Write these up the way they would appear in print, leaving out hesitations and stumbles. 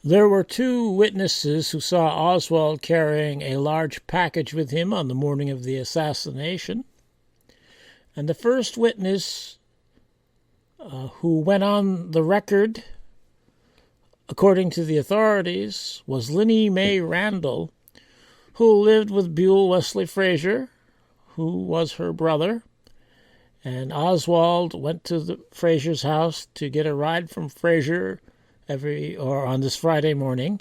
There were two witnesses who saw Oswald carrying a large package with him on the morning of the assassination. And the first witness who went on the record, according to the authorities, was Linnie Mae Randall, who lived with Buell Wesley Frazier, who was her brother. And Oswald went to the Frazier's house to get a ride from Frazier on this Friday morning.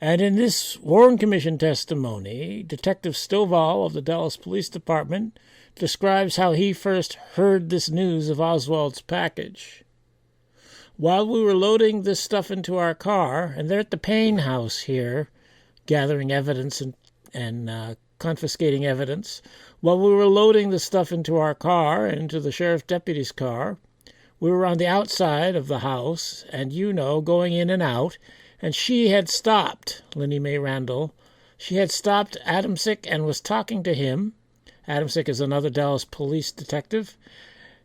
And in this Warren Commission testimony, Detective Stovall of the Dallas Police Department describes how he first heard this news of Oswald's package. While we were loading this stuff into our car, and they're at the Payne house here, gathering evidence and confiscating evidence, while we were loading the stuff into our car, into the sheriff deputy's car, we were on the outside of the house, and going in and out, and she had stopped, Linnie Mae Randall. She had stopped Adamsick and was talking to him. Adamsick is another Dallas police detective,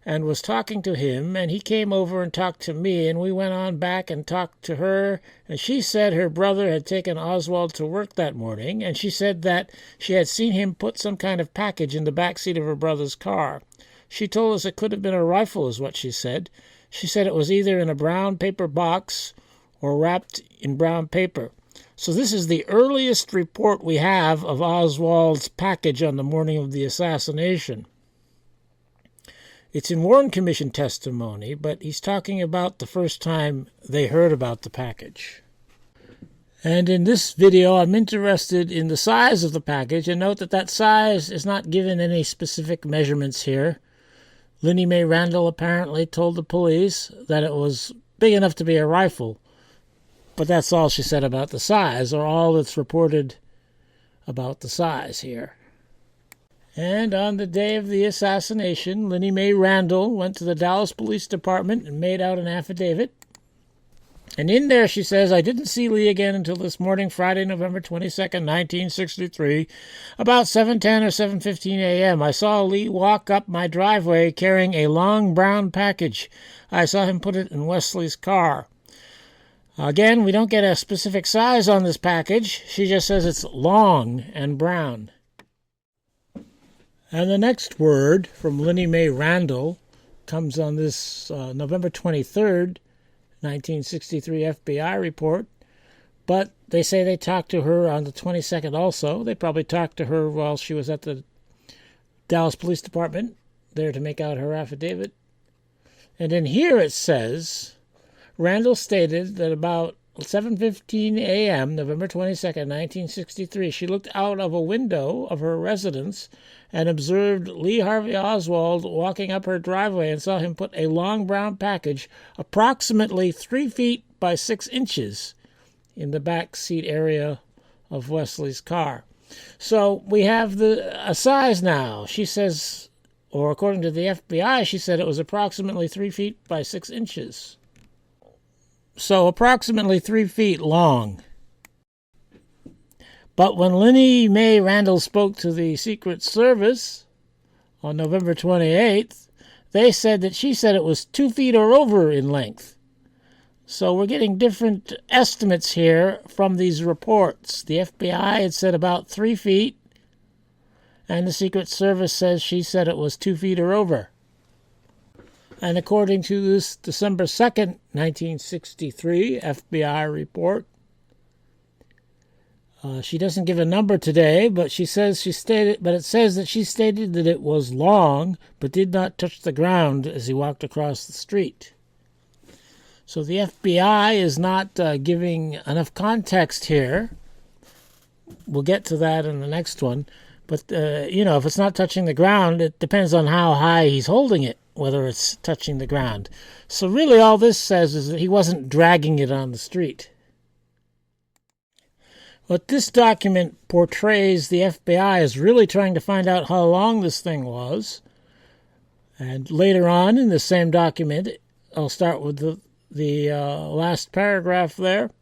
and was talking to him, and he came over and talked to me, and we went on back and talked to her, and she said her brother had taken Oswald to work that morning, and she said that she had seen him put some kind of package in the back seat of her brother's car. She told us it could have been a rifle, is what she said. She said it was either in a brown paper box or wrapped in brown paper. So this is the earliest report we have of Oswald's package on the morning of the assassination. It's in Warren Commission testimony, but he's talking about the first time they heard about the package. And in this video, I'm interested in the size of the package, and note that size is not given any specific measurements here. Linnie Mae Randall apparently told the police that it was big enough to be a rifle, but that's all she said about the size, or all that's reported about the size here. And on the day of the assassination, Linnie Mae Randall went to the Dallas Police Department and made out an affidavit. And in there she says, I didn't see Lee again until this morning, Friday, November 22nd, 1963, about 7:10 or 7:15 a.m. I saw Lee walk up my driveway carrying a long brown package. I saw him put it in Wesley's car. Again, we don't get a specific size on this package. She just says it's long and brown. And the next word from Linnie Mae Randall comes on this November 23rd, 1963 FBI report, but they say they talked to her on the 22nd also. They probably talked to her while she was at the Dallas Police Department there to make out her affidavit. And in here it says, Randall stated that about 7:15 a.m., November 22nd, 1963, she looked out of a window of her residence and observed Lee Harvey Oswald walking up her driveway and saw him put a long brown package approximately 3 feet by 6 inches in the back seat area of Wesley's car. So we have a size now. She says, or according to the FBI, she said it was approximately 3 feet by 6 inches. So approximately 3 feet long. But when Linnie Mae Randall spoke to the Secret Service on November 28th, they said that she said it was 2 feet or over in length. So we're getting different estimates here from these reports. The FBI had said about 3 feet, and the Secret Service says she said it was 2 feet or over. And according to this December 2nd, 1963 FBI report, she doesn't give a number today, but it says that she stated that it was long, but did not touch the ground as he walked across the street. So the FBI is not giving enough context here. We'll get to that in the next one. But, if it's not touching the ground, it depends on how high he's holding it, whether it's touching the ground. So really all this says is that he wasn't dragging it on the street. What this document portrays the FBI as really trying to find out how long this thing was. And later on in the same document, I'll start with the last paragraph there.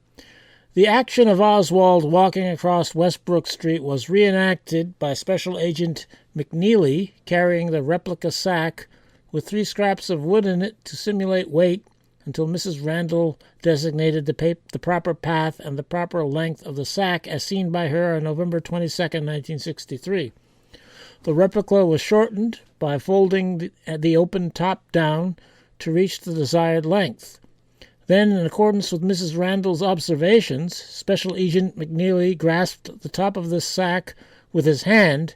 The action of Oswald walking across Westbrook Street was reenacted by Special Agent McNeely carrying the replica sack with 3 scraps of wood in it to simulate weight until Mrs. Randall designated the proper path and the proper length of the sack as seen by her on November 22, 1963. The replica was shortened by folding the open top down to reach the desired length. Then, in accordance with Mrs. Randall's observations, Special Agent McNeely grasped the top of this sack with his hand,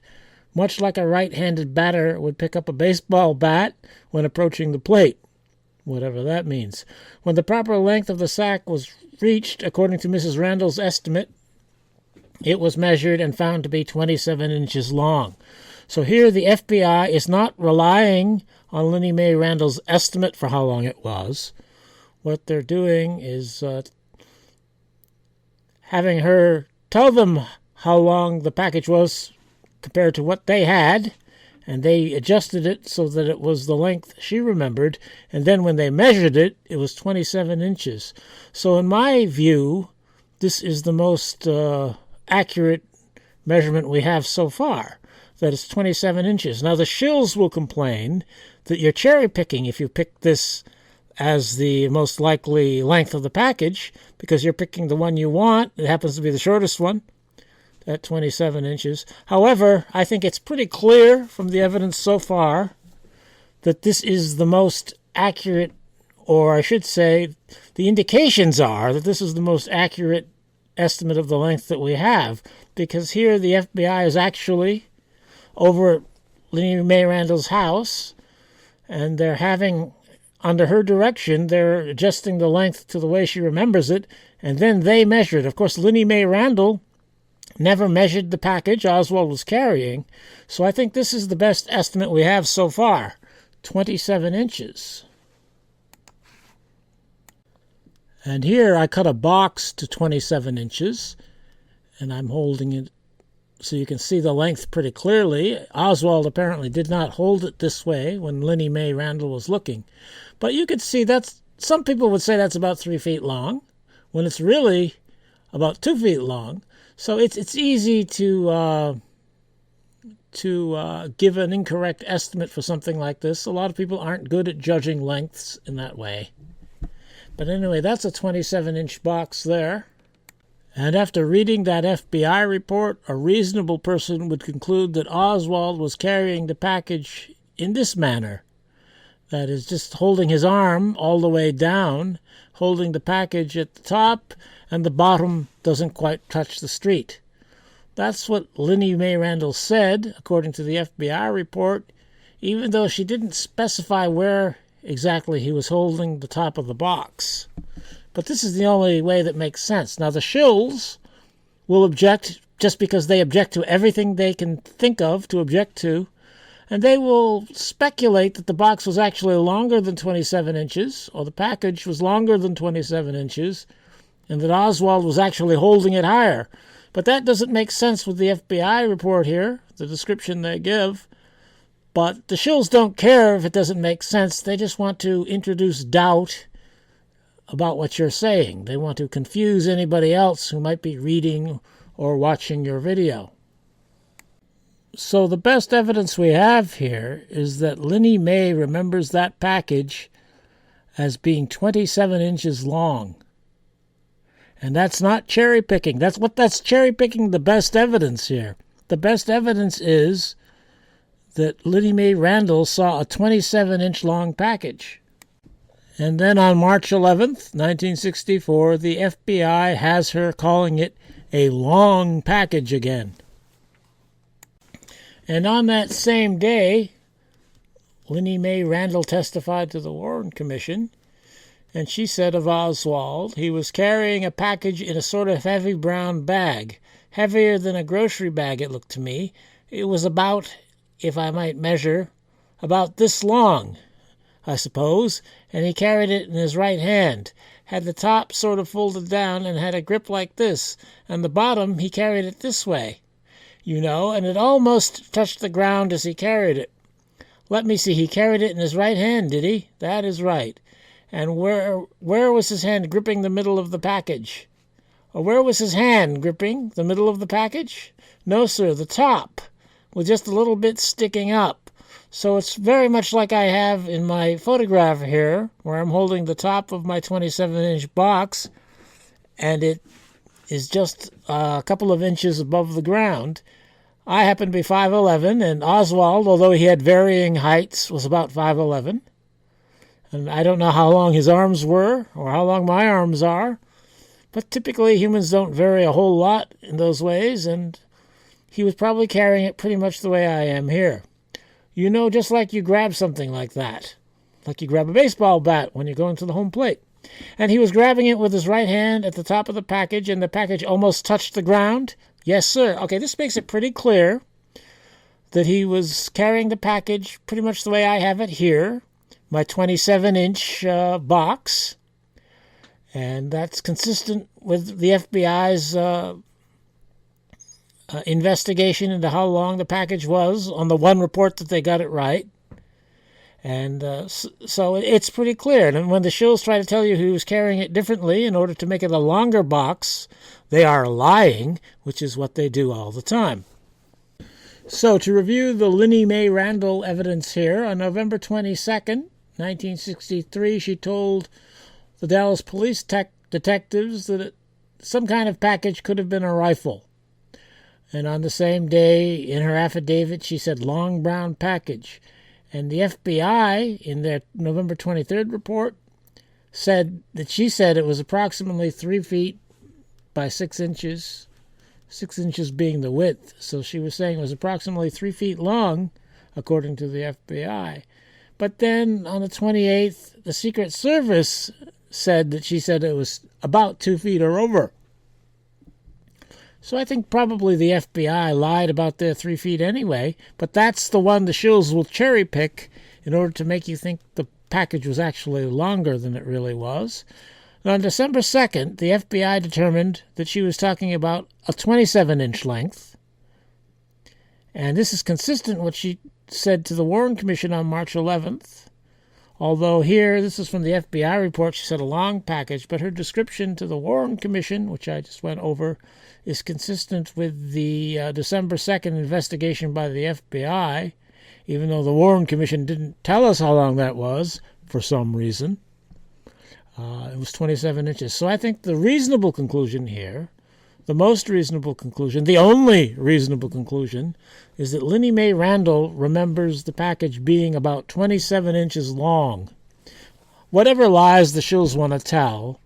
much like a right-handed batter would pick up a baseball bat when approaching the plate, whatever that means. When the proper length of the sack was reached, according to Mrs. Randall's estimate, it was measured and found to be 27 inches long. So here the FBI is not relying on Linnie Mae Randall's estimate for how long it was. What they're doing is having her tell them how long the package was compared to what they had, and they adjusted it so that it was the length she remembered, and then when they measured it, it was 27 inches. So in my view, this is the most accurate measurement we have so far, that it's 27 inches. Now the shills will complain that you're cherry-picking if you pick this as the most likely length of the package, because you're picking the one you want. It happens to be the shortest one at 27 inches. However, I think it's pretty clear from the evidence so far that this is the most accurate, or I should say, the indications are that this is the most accurate estimate of the length that we have, because here the FBI is actually over at Linnie Mae Randall's house, and they're having, under her direction, they're adjusting the length to the way she remembers it, and then they measure it. Of course, Linnie Mae Randall never measured the package Oswald was carrying, so I think this is the best estimate we have so far, 27 inches. And here I cut a box to 27 inches, and I'm holding it so you can see the length pretty clearly. Oswald apparently did not hold it this way when Linnie Mae Randall was looking. But you could see some people would say that's about 3 feet long, when it's really about 2 feet long. So it's easy to give an incorrect estimate for something like this. A lot of people aren't good at judging lengths in that way. But anyway, that's a 27-inch box there. And after reading that FBI report, a reasonable person would conclude that Oswald was carrying the package in this manner. That is, just holding his arm all the way down, holding the package at the top, and the bottom doesn't quite touch the street. That's what Linnie Mae Randall said, according to the FBI report, even though she didn't specify where exactly he was holding the top of the box. But this is the only way that makes sense. Now, the shills will object just because they object to everything they can think of to object to, and they will speculate that the box was actually longer than 27 inches, or the package was longer than 27 inches, and that Oswald was actually holding it higher. But that doesn't make sense with the FBI report here, the description they give. But the shills don't care if it doesn't make sense. They just want to introduce doubt about what you're saying. They want to confuse anybody else who might be reading or watching your video. So the best evidence we have here is that Linnie Mae remembers that package as being 27 inches long. And that's not cherry-picking. That's cherry-picking the best evidence here. The best evidence is that Linnie Mae Randall saw a 27-inch long package. And then on March 11th, 1964, the FBI has her calling it a long package again. And on that same day, Linnie Mae Randall testified to the Warren Commission, and she said of Oswald, he was carrying a package in a sort of heavy brown bag, heavier than a grocery bag, it looked to me. It was about, if I might measure, about this long, I suppose, and he carried it in his right hand, had the top sort of folded down and had a grip like this, and the bottom he carried it this way, and it almost touched the ground as he carried it. Let me see, he carried it in his right hand, did he? That is right. And where was his hand gripping the middle of the package? Or where was his hand gripping the middle of the package? No, sir, the top, with just a little bit sticking up. So it's very much like I have in my photograph here, where I'm holding the top of my 27-inch box, and it is just a couple of inches above the ground. I happen to be 5'11", and Oswald, although he had varying heights, was about 5'11". And I don't know how long his arms were or how long my arms are, but typically humans don't vary a whole lot in those ways, and he was probably carrying it pretty much the way I am here. You know, just like you grab something like that, like you grab a baseball bat when you're going to the home plate. And he was grabbing it with his right hand at the top of the package, and the package almost touched the ground. Yes, sir. Okay, this makes it pretty clear that he was carrying the package pretty much the way I have it here, my 27-inch box. And that's consistent with the FBI's investigation into how long the package was on the one report that they got it right. And so it's pretty clear. And when the shills try to tell you he was carrying it differently in order to make it a longer box, they are lying, which is what they do all the time. So to review the Linnie Mae Randall evidence here, on November 22nd, 1963, she told the Dallas police detectives that some kind of package could have been a rifle. And on the same day, in her affidavit, she said long brown package. And the FBI, in their November 23rd report, said that she said it was approximately 3 feet by 6 inches, 6 inches being the width. So she was saying it was approximately 3 feet long, according to the FBI. But then on the 28th, the Secret Service said that she said it was about 2 feet or over. So I think probably the FBI lied about their 3 feet anyway, but that's the one the shills will cherry pick in order to make you think the package was actually longer than it really was. And on December 2nd, the FBI determined that she was talking about a 27-inch length. And this is consistent with what she said to the Warren Commission on March 11th. Although here, this is from the FBI report, she said a long package, but her description to the Warren Commission, which I just went over, is consistent with the December 2nd investigation by the FBI, even though the Warren Commission didn't tell us how long that was, for some reason. It was 27 inches. So I think the reasonable conclusion here, the most reasonable conclusion, the only reasonable conclusion, is that Linnie Mae Randall remembers the package being about 27 inches long. Whatever lies the shills want to tell,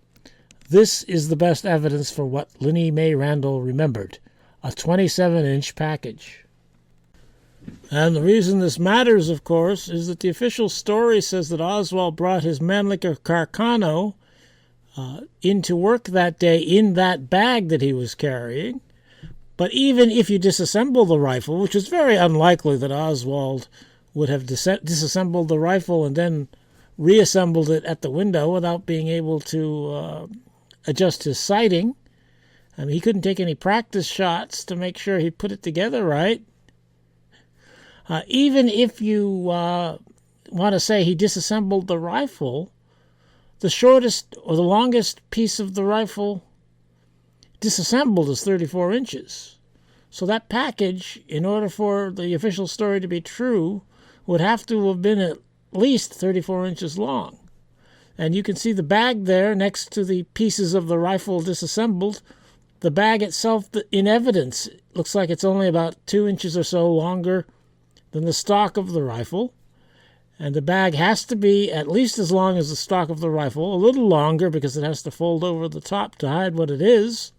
this is the best evidence for what Linnie Mae Randall remembered, a 27-inch package. And the reason this matters, of course, is that the official story says that Oswald brought his Mannlicher Carcano into work that day in that bag that he was carrying. But even if you disassemble the rifle, which is very unlikely that Oswald would have disassembled the rifle and then reassembled it at the window without being able to adjust his sighting. I mean, he couldn't take any practice shots to make sure he put it together right. Even if you want to say he disassembled the rifle, the shortest or the longest piece of the rifle disassembled is 34 inches. So that package, in order for the official story to be true, would have to have been at least 34 inches long. And you can see the bag there next to the pieces of the rifle disassembled. The bag itself, in evidence, looks like it's only about 2 inches or so longer than the stock of the rifle. And the bag has to be at least as long as the stock of the rifle, a little longer because it has to fold over the top to hide what it is.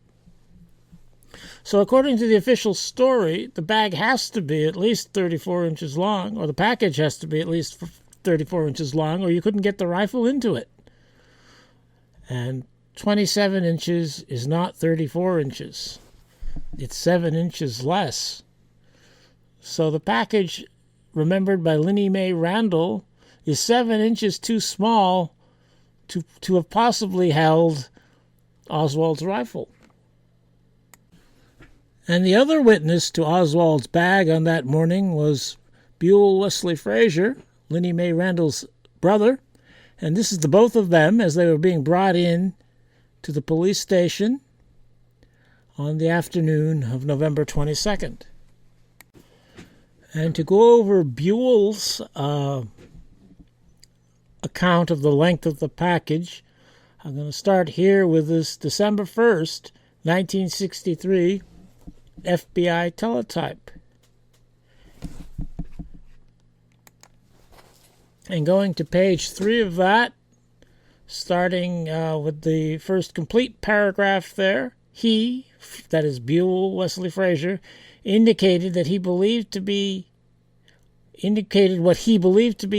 So according to the official story, the bag has to be at least 34 inches long, or the package has to be at least 34 inches long, or you couldn't get the rifle into it. And 27 inches is not 34 inches. It's 7 inches less. So the package remembered by Linnie Mae Randall is 7 inches too small to have possibly held Oswald's rifle. And the other witness to Oswald's bag on that morning was Buell Wesley Frazier, Linnie Mae Randall's brother. And this is the both of them as they were being brought in to the police station on the afternoon of November 22nd. And to go over Buell's account of the length of the package, I'm going to start here with this December 1st, 1963 FBI teletype. And going to page 3 of that, starting with the first complete paragraph there, he, that is Buell Wesley Frazier, indicated what he believed to be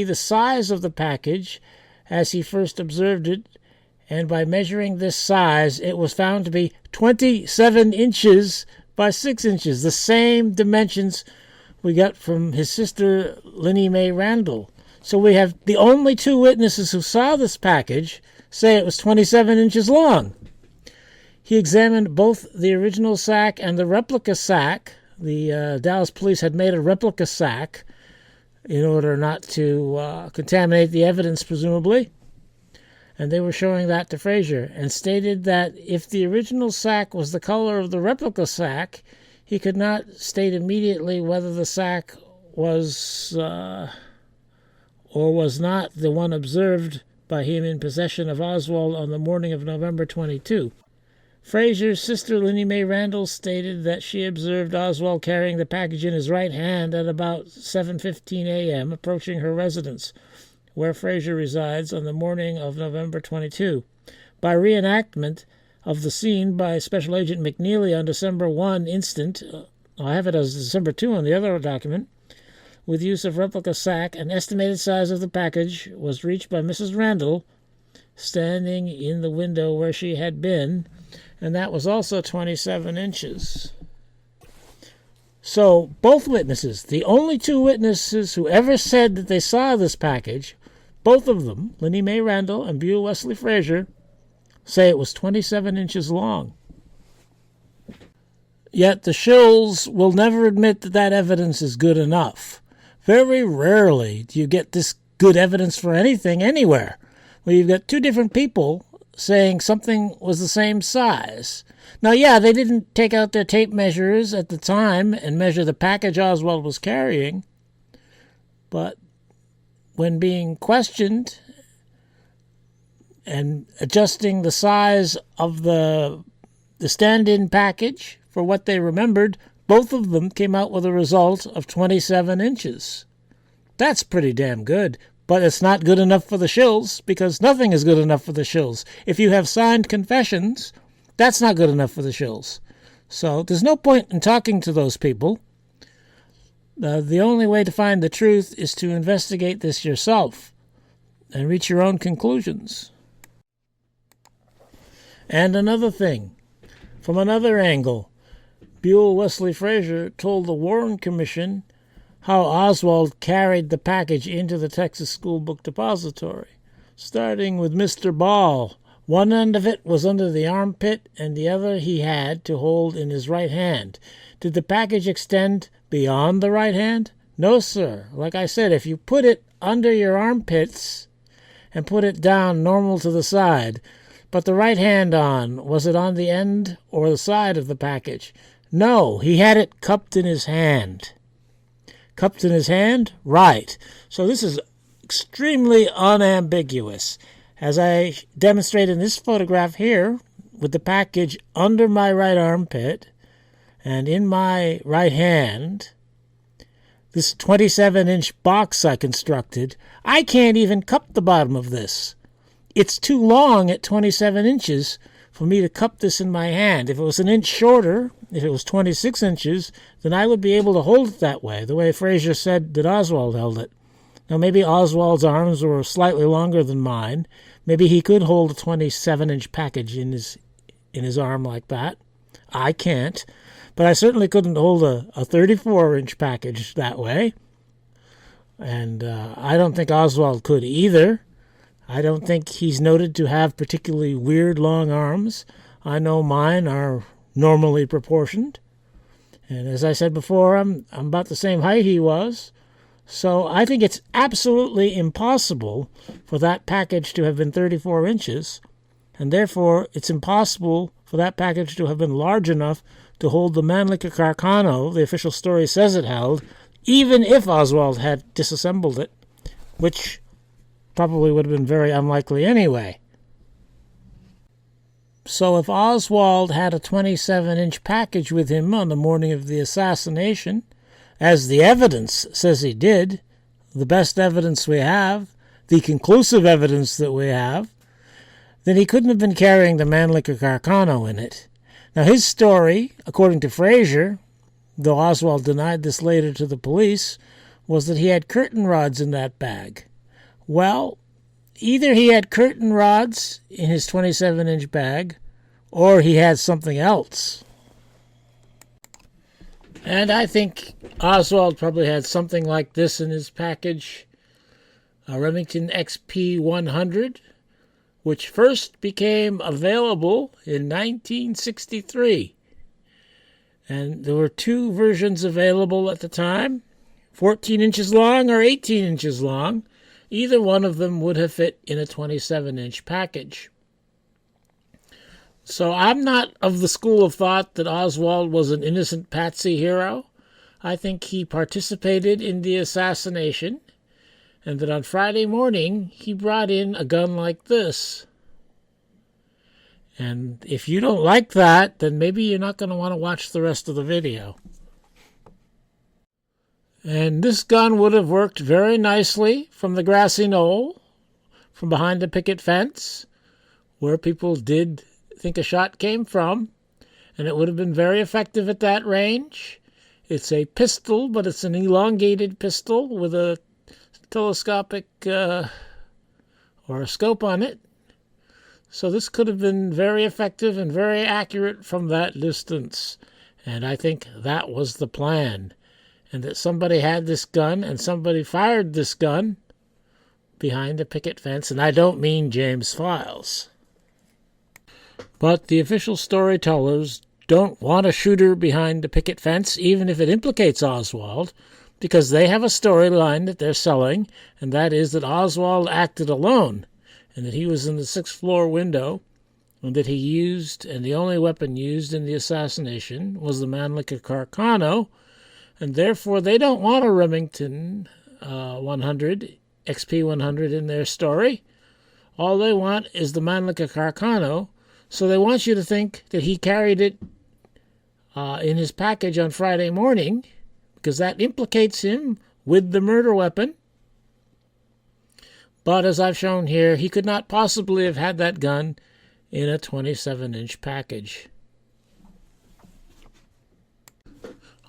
the size of the package as he first observed it, and by measuring this size, it was found to be 27 inches by 6 inches, the same dimensions we got from his sister Linnie Mae Randall. So we have the only two witnesses who saw this package say it was 27 inches long. He examined both the original sack and the replica sack. The Dallas police had made a replica sack in order not to contaminate the evidence, presumably. And they were showing that to Frazier, and stated that if the original sack was the color of the replica sack, he could not state immediately whether the sack was or was not the one observed by him in possession of Oswald on the morning of November 22. Frazier's sister Linnie Mae Randall stated that she observed Oswald carrying the package in his right hand at about 7:15 a.m., approaching her residence, where Frazier resides, on the morning of November 22. By reenactment of the scene by Special Agent McNeely on December 1 instant, I have it as December 2 on the other document, with use of replica sack, an estimated size of the package was reached by Mrs. Randall, standing in the window where she had been, and that was also 27 inches. So both witnesses, the only two witnesses who ever said that they saw this package, both of them, Linnie Mae Randall and Buell Wesley Frazier, say it was 27 inches long. Yet the shills will never admit that that evidence is good enough. Very rarely do you get this good evidence for anything anywhere, where you've got two different people saying something was the same size. Now, yeah, they didn't take out their tape measures at the time and measure the package Oswald was carrying, but when being questioned and adjusting the size of the stand-in package for what they remembered, both of them came out with a result of 27 inches. That's pretty damn good, but it's not good enough for the shills, because nothing is good enough for the shills. If you have signed confessions, that's not good enough for the shills. So there's no point in talking to those people. The only way to find the truth is to investigate this yourself and reach your own conclusions. And another thing, from another angle, Buell Wesley Frazier told the Warren Commission how Oswald carried the package into the Texas School Book Depository, starting with Mr. Ball. One end of it was under the armpit, and the other he had to hold in his right hand. Did the package extend beyond the right hand? No, sir. Like I said, if you put it under your armpits and put it down normal to the side, but the right hand on, was it on the end or the side of the package? No, he had it cupped in his hand. Cupped in his hand? Right. So this is extremely unambiguous. As I demonstrate in this photograph here, with the package under my right armpit and in my right hand, this 27-inch box I constructed, I can't even cup the bottom of this. It's too long at 27 inches for me to cup this in my hand. If it was an inch shorter, if it was 26 inches, then I would be able to hold it that way Frazier said that Oswald held it. Now, maybe Oswald's arms were slightly longer than mine. Maybe he could hold a 27-inch package in his arm like that. I can't. But I certainly couldn't hold a 34-inch package that way. And I don't think Oswald could either. I don't think he's noted to have particularly weird long arms. I know mine are normally proportioned. And as I said before, I'm about the same height he was. So I think it's absolutely impossible for that package to have been 34 inches, and therefore it's impossible for that package to have been large enough to hold the Mannlicher Carcano, the official story says it held, even if Oswald had disassembled it, which probably would have been very unlikely anyway. So if Oswald had a 27-inch package with him on the morning of the assassination, as the evidence says he did, the best evidence we have, the conclusive evidence that we have, then he couldn't have been carrying the Mannlicher Carcano in it. Now his story, according to Fraser, though Oswald denied this later to the police, was that he had curtain rods in that bag. Well, either he had curtain rods in his 27-inch bag, or he had something else. And I think Oswald probably had something like this in his package, a Remington XP100, which first became available in 1963. And there were two versions available at the time, 14 inches long or 18 inches long. Either one of them would have fit in a 27-inch package. So I'm not of the school of thought that Oswald was an innocent Patsy Hero. I think he participated in the assassination, and that on Friday morning he brought in a gun like this. And if you don't like that, then maybe you're not going to want to watch the rest of the video. And this gun would have worked very nicely from the Grassy Knoll, from behind the picket fence, where people did think a shot came from, and it would have been very effective at that range. It's a pistol, but it's an elongated pistol with a telescopic or a scope on it. So this could have been very effective and very accurate from that distance. And I think that was the plan. And that somebody had this gun and somebody fired this gun behind the picket fence. And I don't mean James Files. But the official storytellers don't want a shooter behind the picket fence, even if it implicates Oswald, because they have a storyline that they're selling, and that is that Oswald acted alone, and that he was in the 6th floor window, and that he used, and the only weapon used in the assassination was the Mannlicher Carcano, and therefore they don't want a Remington 100, XP100 in their story. All they want is the Mannlicher Carcano, so they want you to think that he carried it in his package on Friday morning, because that implicates him with the murder weapon. But as I've shown here, he could not possibly have had that gun in a 27-inch package.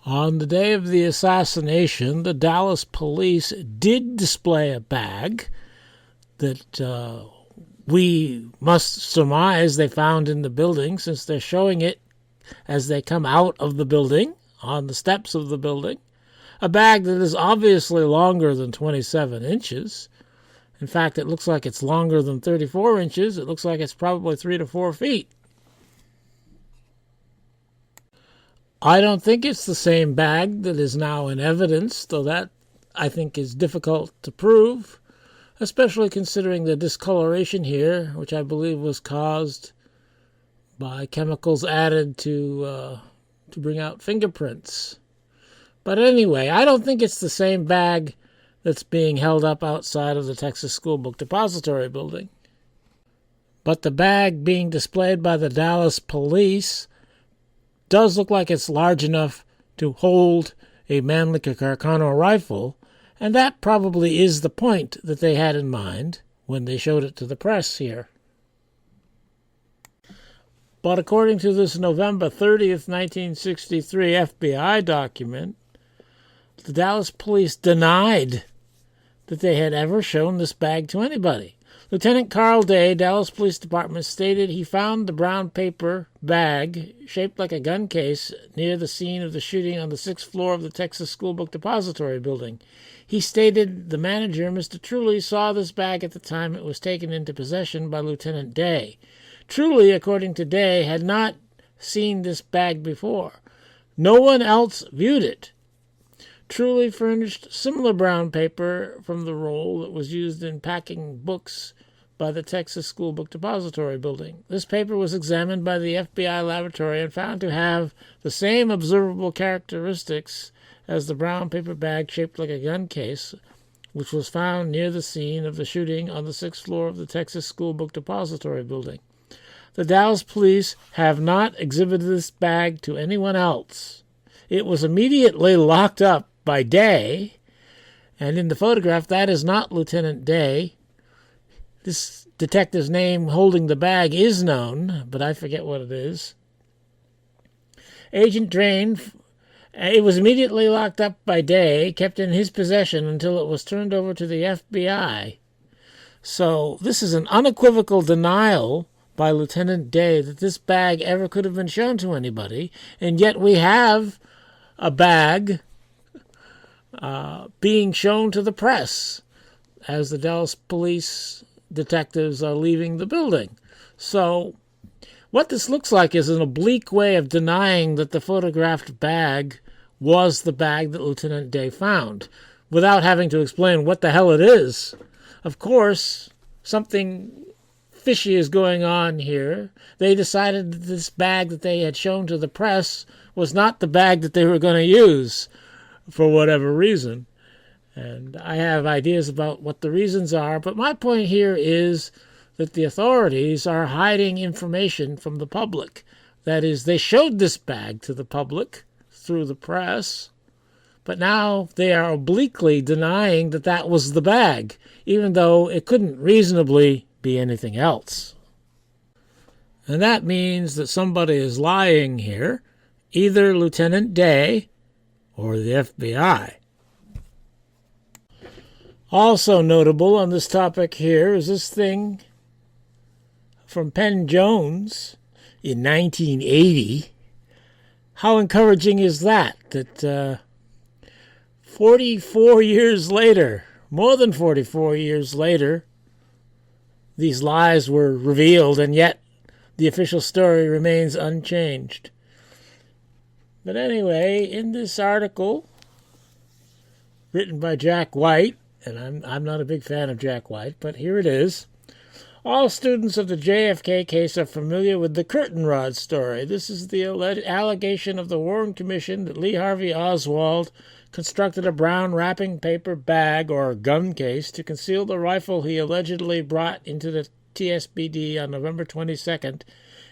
On the day of the assassination, the Dallas police did display a bag that we must surmise they found in the building, since they're showing it as they come out of the building, on the steps of the building. A bag that is obviously longer than 27 inches. In fact, it looks like it's longer than 34 inches. It looks like it's probably 3 to 4 feet. I don't think it's the same bag that is now in evidence, though that, I think, is difficult to prove, especially considering the discoloration here, which I believe was caused by chemicals added to bring out fingerprints. But anyway, I don't think it's the same bag that's being held up outside of the Texas School Book Depository building. But the bag being displayed by the Dallas police does look like it's large enough to hold a Mannlicher Carcano rifle, and that probably is the point that they had in mind when they showed it to the press here. But according to this November 30th, 1963 FBI document, the Dallas police denied that they had ever shown this bag to anybody. Lieutenant Carl Day, Dallas Police Department, stated he found the brown paper bag shaped like a gun case near the scene of the shooting on the 6th floor of the Texas School Book Depository building. He stated the manager, Mr. Truly, saw this bag at the time it was taken into possession by Lieutenant Day. Truly, according to Day, had not seen this bag before. No one else viewed it. Truly furnished similar brown paper from the roll that was used in packing books by the Texas School Book Depository building. This paper was examined by the FBI laboratory and found to have the same observable characteristics as the brown paper bag shaped like a gun case, which was found near the scene of the shooting on the 6th floor of the Texas School Book Depository building. The Dallas police have not exhibited this bag to anyone else. It was immediately locked up by Day, and in the photograph, that is not Lieutenant Day. This detective's name holding the bag is known, but I forget what it is. Agent Drain, it was immediately locked up by Day, kept in his possession until it was turned over to the FBI. So this is an unequivocal denial by Lieutenant Day that this bag ever could have been shown to anybody, and yet we have a bag being shown to the press as the Dallas police detectives are leaving the building. So what this looks like is an oblique way of denying that the photographed bag was the bag that Lieutenant Day found, without having to explain what the hell it is. Of course, something fishy is going on here. They decided that this bag that they had shown to the press was not the bag that they were going to use for whatever reason. And I have ideas about what the reasons are, but my point here is that the authorities are hiding information from the public. That is, they showed this bag to the public through the press, but now they are obliquely denying that that was the bag, even though it couldn't reasonably be anything else. And that means that somebody is lying here, either Lieutenant Day or the FBI. Also notable on this topic here is this thing from Penn Jones in 1980. How encouraging is that? That 44 years later, more than 44 years later, these lies were revealed, and yet the official story remains unchanged. But anyway, in this article, written by Jack White, and I'm not a big fan of Jack White, but here it is. All students of the JFK case are familiar with the curtain rod story. This is the allegation of the Warren Commission that Lee Harvey Oswald constructed a brown wrapping paper bag or gun case to conceal the rifle he allegedly brought into the TSBD on November 22nd,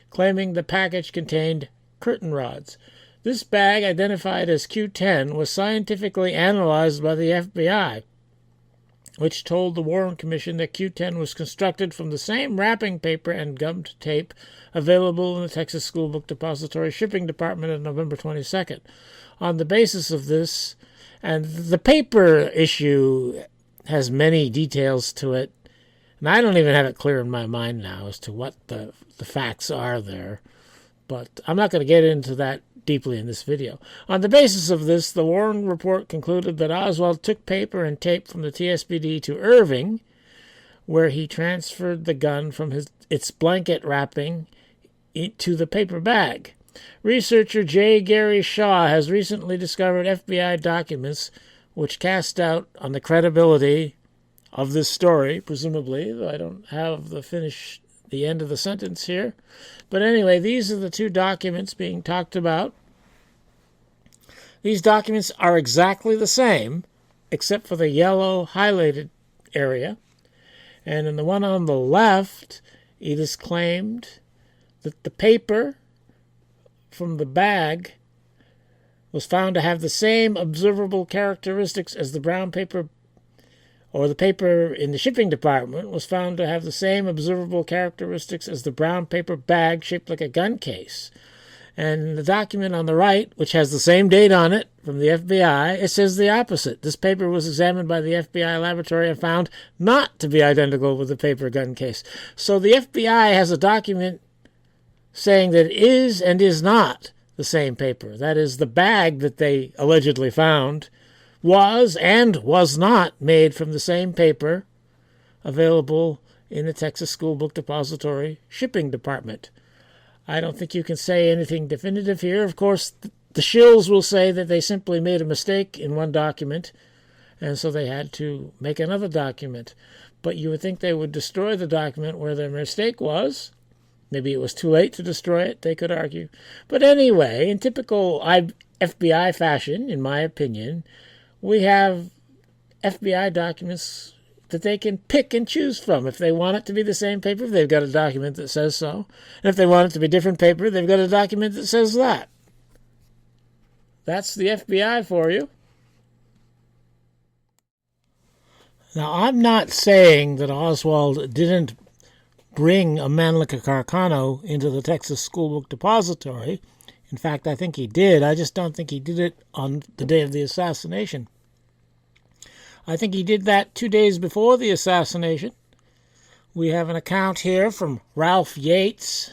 claiming the package contained curtain rods. This bag, identified as Q10, was scientifically analyzed by the FBI, which told the Warren Commission that Q10 was constructed from the same wrapping paper and gummed tape available in the Texas School Book Depository Shipping Department on November 22nd. On the basis of this, and the paper issue has many details to it, and I don't even have it clear in my mind now as to what the facts are there, but I'm not going to get into that deeply in this video. On the basis of this, the Warren report concluded that Oswald took paper and tape from the TSBD to Irving, where he transferred the gun from its blanket wrapping to the paper bag. Researcher J. Gary Shaw has recently discovered FBI documents which cast doubt on the credibility of this story, presumably, though I don't have the end of the sentence here. But anyway, these are the two documents being talked about. These documents are exactly the same, except for the yellow highlighted area. And in the one on the left, it is claimed that the paper from the bag was found to have the same observable characteristics as the brown paper, or the paper in the shipping department was found to have the same observable characteristics as the brown paper bag shaped like a gun case. And the document on the right, which has the same date on it from the FBI, it says the opposite. This paper was examined by the FBI laboratory and found not to be identical with the paper gun case. So the FBI has a document saying that it is and is not the same paper. That is, the bag that they allegedly found was and was not made from the same paper available in the Texas School Book Depository Shipping Department. I don't think you can say anything definitive here. Of course, the shills will say that they simply made a mistake in one document, and so they had to make another document. But you would think they would destroy the document where their mistake was Maybe it was too late to destroy it, they could argue. But anyway, in typical FBI fashion, in my opinion, we have FBI documents that they can pick and choose from. If they want it to be the same paper, they've got a document that says so. And if they want it to be different paper, they've got a document that says that. That's the FBI for you. Now, I'm not saying that Oswald didn't bring a Mannlicher Carcano into the Texas Schoolbook Depository. In fact, I think he did. I just don't think he did it on the day of the assassination. I think he did that 2 days before the assassination. We have an account here from Ralph Yates,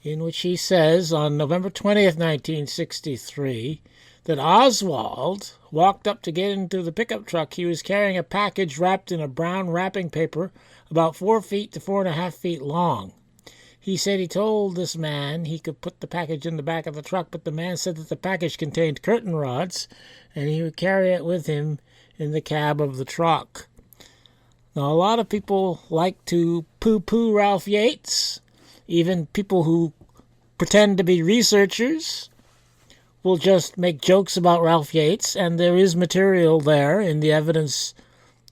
in which he says on November 20th, 1963, that Oswald walked up to get into the pickup truck. He was carrying a package wrapped in a brown wrapping paper about 4 feet to 4.5 feet long. He said he told this man he could put the package in the back of the truck, but the man said that the package contained curtain rods, and he would carry it with him in the cab of the truck. Now, a lot of people like to poo-poo Ralph Yates. Even people who pretend to be researchers will just make jokes about Ralph Yates, and there is material there in the evidence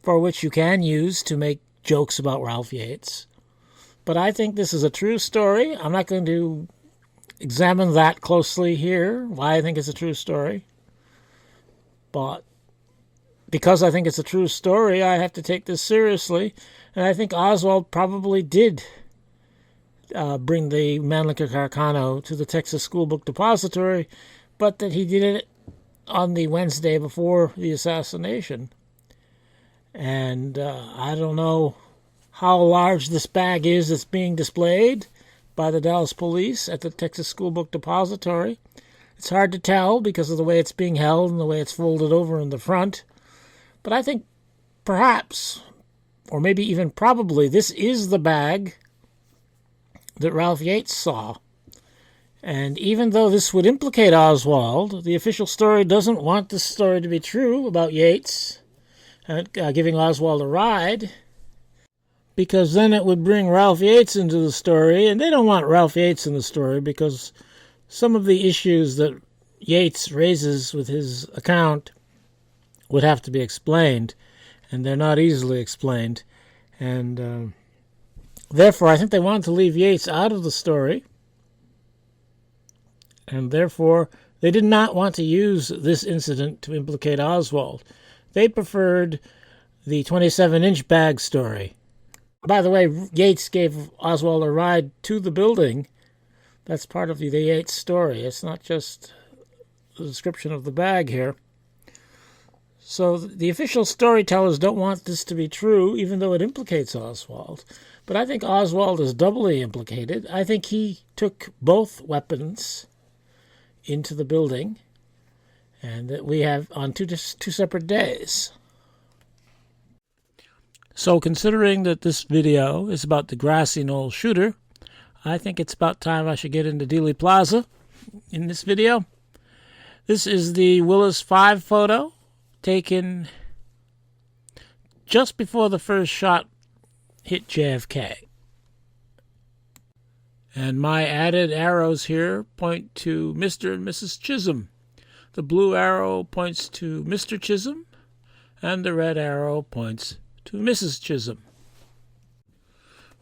for which you can use to make jokes about Ralph Yates. But I think this is a true story. I'm not going to examine that closely here, why I think it's a true story. But because I think it's a true story, I have to take this seriously. And I think Oswald probably did bring the Mannlicher Carcano to the Texas Schoolbook Depository, but that he did it on the Wednesday before the assassination. And I don't know how large this bag is that's being displayed by the Dallas police at the Texas Schoolbook Depository. It's hard to tell because of the way it's being held and the way it's folded over in the front. But I think perhaps, or maybe even probably, this is the bag that Ralph Yates saw. And even though this would implicate Oswald, the official story doesn't want this story to be true about Yates giving Oswald a ride, because then it would bring Ralph Yates into the story, and they don't want Ralph Yates in the story because some of the issues that Yates raises with his account would have to be explained, and they're not easily explained. And therefore, I think they wanted to leave Yates out of the story, and therefore they did not want to use this incident to implicate Oswald. They preferred the 27-inch bag story. By the way, Yates gave Oswald a ride to the building. That's part of the Yates story. It's not just the description of the bag here. So the official storytellers don't want this to be true, even though it implicates Oswald. But I think Oswald is doubly implicated. I think he took both weapons into the building, and that we have on two separate days. So considering that this video is about the Grassy Knoll shooter, I think it's about time I should get into Dealey Plaza in this video. This is the Willis 5 photo taken just before the first shot hit JFK. And my added arrows here point to Mr. and Mrs. Chisholm. The blue arrow points to Mr. Chisholm, and the red arrow points to Mrs. Chisholm.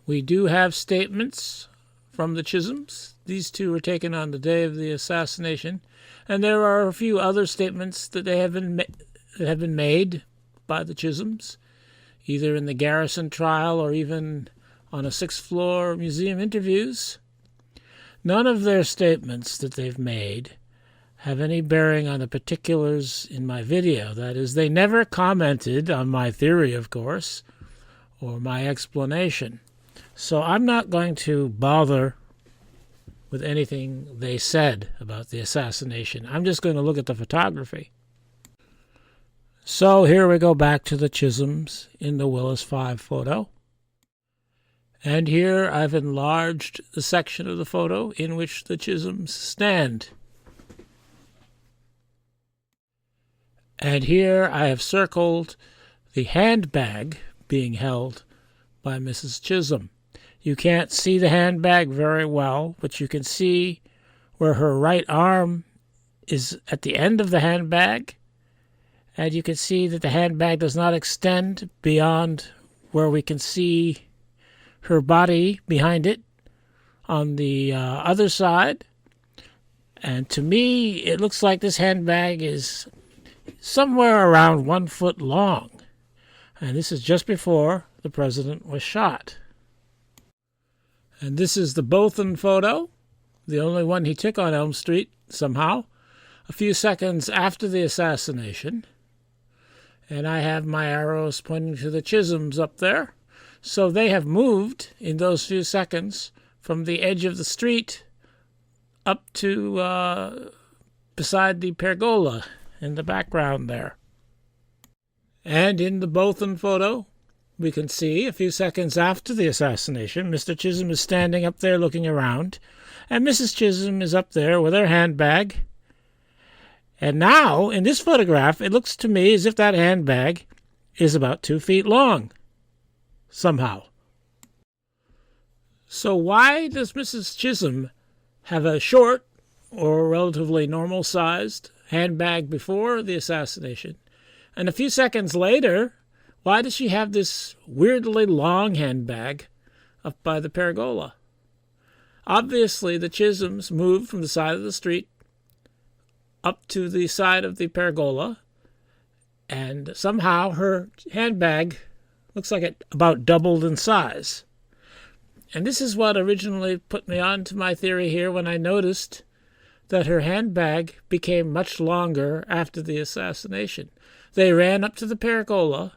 We do have statements from the Chisholms. These two were taken on the day of the assassination, and there are a few other statements that have been made by the Chisholms, either in the Garrison trial or even on a sixth-floor museum interviews. None of their statements that they've made have any bearing on the particulars in my video. That is, they never commented on my theory, of course, or my explanation. So I'm not going to bother with anything they said about the assassination. I'm just going to look at the photography. So here we go back to the Chisholms in the Willis 5 photo. And here I've enlarged the section of the photo in which the Chisholms stand. And here I have circled the handbag being held by Mrs. Chisholm. You can't see the handbag very well, but you can see where her right arm is at the end of the handbag, and you can see that the handbag does not extend beyond where we can see her body behind it on the other side. And to me, it looks like this handbag is somewhere around 1 foot long. And this is just before the president was shot. And this is the Botham photo, the only one he took on Elm Street somehow, a few seconds after the assassination. And I have my arrows pointing to the Chisholms up there. So they have moved in those few seconds from the edge of the street up to beside the pergola in the background there. And in the Botham photo, we can see a few seconds after the assassination, Mr. Chisholm is standing up there looking around, and Mrs. Chisholm is up there with her handbag. And now, in this photograph, it looks to me as if that handbag is about 2 feet long, somehow. So why does Mrs. Chisholm have a short or relatively normal-sized handbag before the assassination, and a few seconds later, why does she have this weirdly long handbag up by the pergola? Obviously, the Chisholms moved from the side of the street up to the side of the pergola, and somehow her handbag looks like it about doubled in size. And this is what originally put me on to my theory here when I noticed that her handbag became much longer after the assassination. They ran up to the pergola,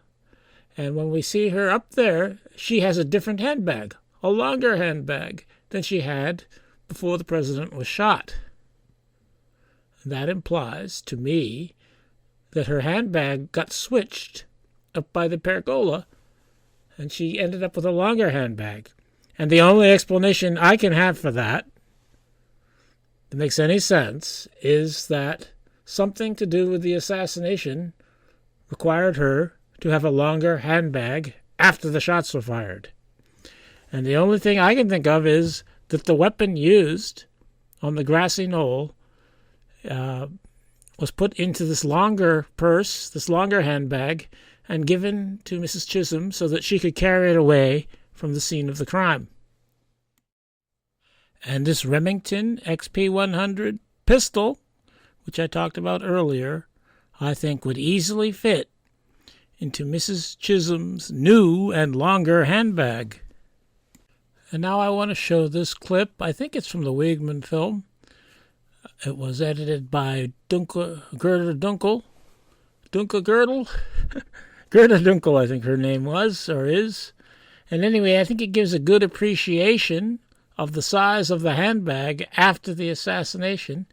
and when we see her up there, she has a different handbag, a longer handbag than she had before the president was shot. That implies to me that her handbag got switched up by the pergola, and she ended up with a longer handbag. And the only explanation I can have for that makes any sense is that something to do with the assassination required her to have a longer handbag after the shots were fired. And the only thing I can think of is that the weapon used on the Grassy Knoll was put into this longer purse, this longer handbag, and given to Mrs. Chisholm so that she could carry it away from the scene of the crime. And this Remington XP100 pistol, which I talked about earlier, I think would easily fit into Mrs. Chisholm's new and longer handbag. And now I want to show this clip. I think it's from the Wiegman film. It was edited by Gerda Dunkel. Gerda Dunkel, I think her name was, or is. And anyway, I think it gives a good appreciation of the size of the handbag after the assassination.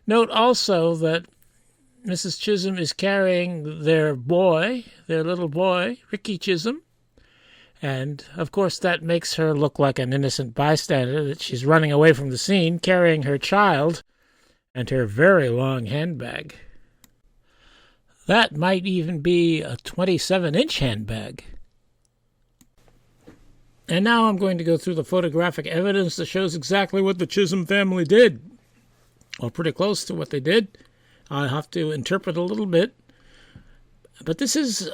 Note also that Mrs. Chisholm is carrying their little boy, Ricky Chisholm. And, of course, that makes her look like an innocent bystander, that she's running away from the scene, carrying her child and her very long handbag. That might even be a 27-inch handbag. And now I'm going to go through the photographic evidence that shows exactly what the Chisholm family did, or pretty close to what they did. I'll have to interpret a little bit. But this is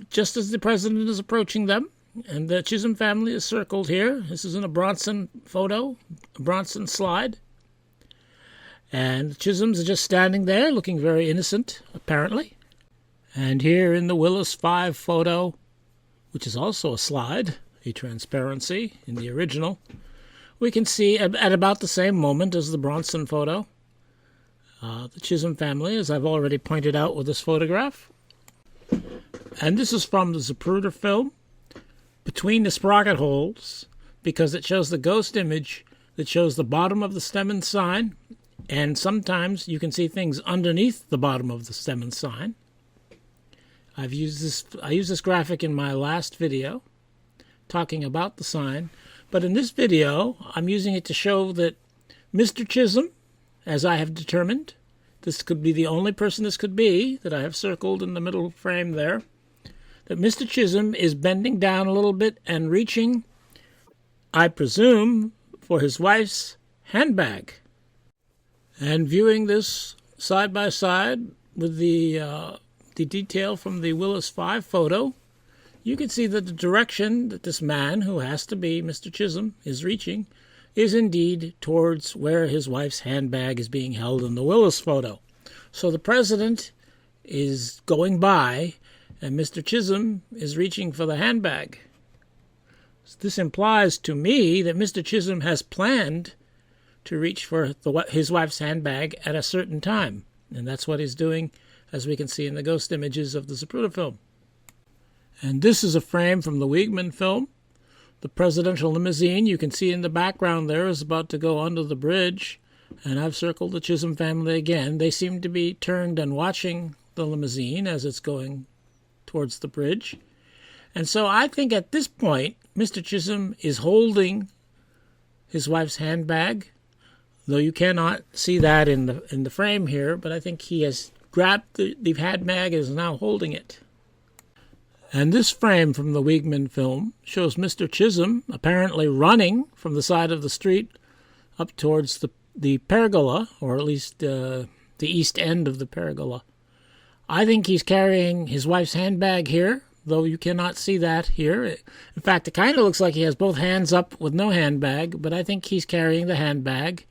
just as the president is approaching them, and the Chisholm family is circled here. This is in a Bronson photo, a Bronson slide. And the Chisholms are just standing there, looking very innocent, apparently. And here in the Willis 5 photo, which is also a slide, a transparency in the original, we can see at about the same moment as the Bronson photo, the Chisholm family, as I've already pointed out with this photograph. And this is from the Zapruder film, between the sprocket holes, because it shows the ghost image that shows the bottom of the Stemmons sign, and sometimes you can see things underneath the bottom of the Stemmons sign. I used this graphic in my last video, talking about the sign, but in this video, I'm using it to show that Mr. Chisholm, as I have determined, this could be the only person this could be, that I have circled in the middle frame there, that Mr. Chisholm is bending down a little bit and reaching, I presume, for his wife's handbag. And viewing this side by side with the detail from the Willis 5 photo, you can see that the direction that this man, who has to be Mr. Chisholm, is reaching is indeed towards where his wife's handbag is being held in the Willis photo. So the president is going by, and Mr. Chisholm is reaching for the handbag. So this implies to me that Mr. Chisholm has planned to reach for his wife's handbag at a certain time. And that's what he's doing, as we can see in the ghost images of the Zapruder film. And this is a frame from the Wiegman film. The presidential limousine you can see in the background there is about to go under the bridge. And I've circled the Chisholm family again. They seem to be turned and watching the limousine as it's going towards the bridge. And so I think at this point, Mr. Chisholm is holding his wife's handbag, though you cannot see that in the frame here, but I think he has grabbed the handbag and is now holding it. And this frame from the Wiegman film shows Mr. Chisholm apparently running from the side of the street up towards the pergola, or at least the east end of the pergola. I think he's carrying his wife's handbag here, though you cannot see that here. In fact, it kind of looks like he has both hands up with no handbag, but I think he's carrying the handbag,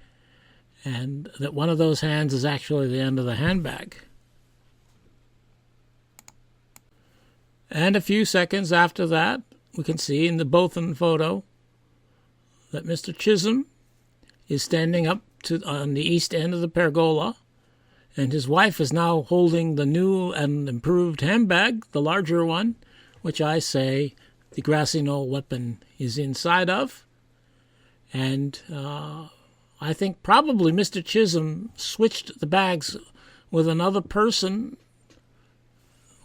and that one of those hands is actually the end of the handbag. And a few seconds after that, we can see in the Botham photo that Mr. Chisholm is standing up on the east end of the pergola, and his wife is now holding the new and improved handbag, the larger one, which I say the Grassy Knoll weapon is inside of. And I think probably Mr. Chisholm switched the bags with another person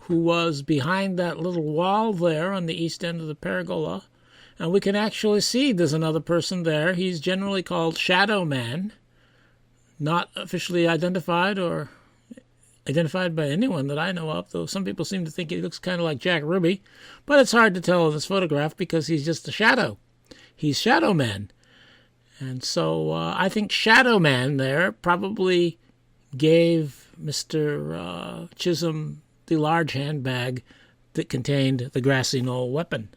who was behind that little wall there on the east end of the pergola. And we can actually see there's another person there. He's generally called Shadow Man, not officially identified or identified by anyone that I know of, though some people seem to think he looks kind of like Jack Ruby. But it's hard to tell in this photograph because he's just a shadow. He's Shadow Man. And so I think Shadow Man there probably gave Mr. Chisholm the large handbag that contained the Grassy Knoll weapon.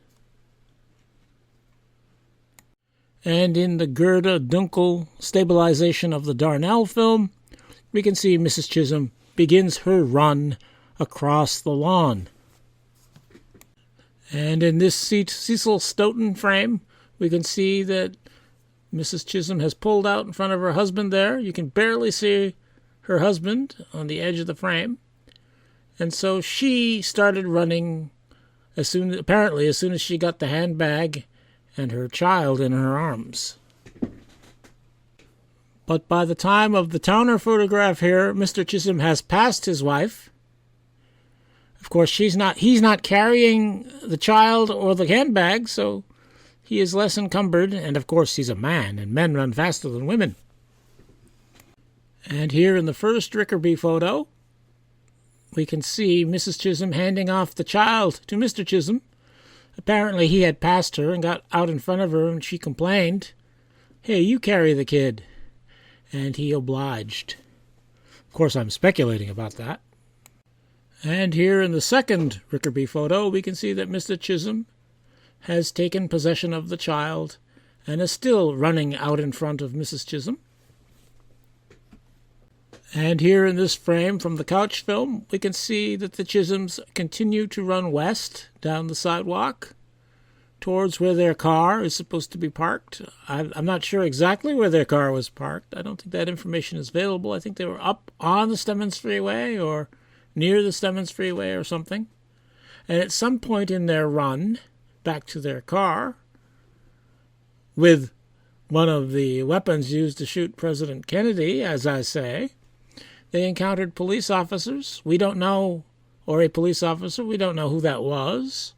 And in the Gerda Dunkel stabilization of the Darnell film, we can see Mrs. Chisholm begins her run across the lawn. And in this Cecil Stoughton frame, we can see that Mrs. Chisholm has pulled out in front of her husband there. You can barely see her husband on the edge of the frame. And so she started running apparently as soon as she got the handbag and her child in her arms. But by the time of the Towner photograph here, Mr. Chisholm has passed his wife. Of course, he's not carrying the child or the handbag, so he is less encumbered, and of course he's a man, and men run faster than women. And here in the first Rickerby photo, we can see Mrs. Chisholm handing off the child to Mr. Chisholm. Apparently he had passed her and got out in front of her, and she complained, "Hey, you carry the kid." And he obliged. Of course, I'm speculating about that. And here in the second Rickerby photo, we can see that Mr. Chisholm has taken possession of the child and is still running out in front of Mrs. Chisholm. And here in this frame from the Couch film, we can see that the Chisholms continue to run west down the sidewalk towards where their car is supposed to be parked. I'm not sure exactly where their car was parked. I don't think that information is available. I think they were up on the Stemmons Freeway or near the Stemmons Freeway or something. And at some point in their run back to their car, with one of the weapons used to shoot President Kennedy, as I say, they encountered police officers. We don't know, or a police officer, we don't know who that was.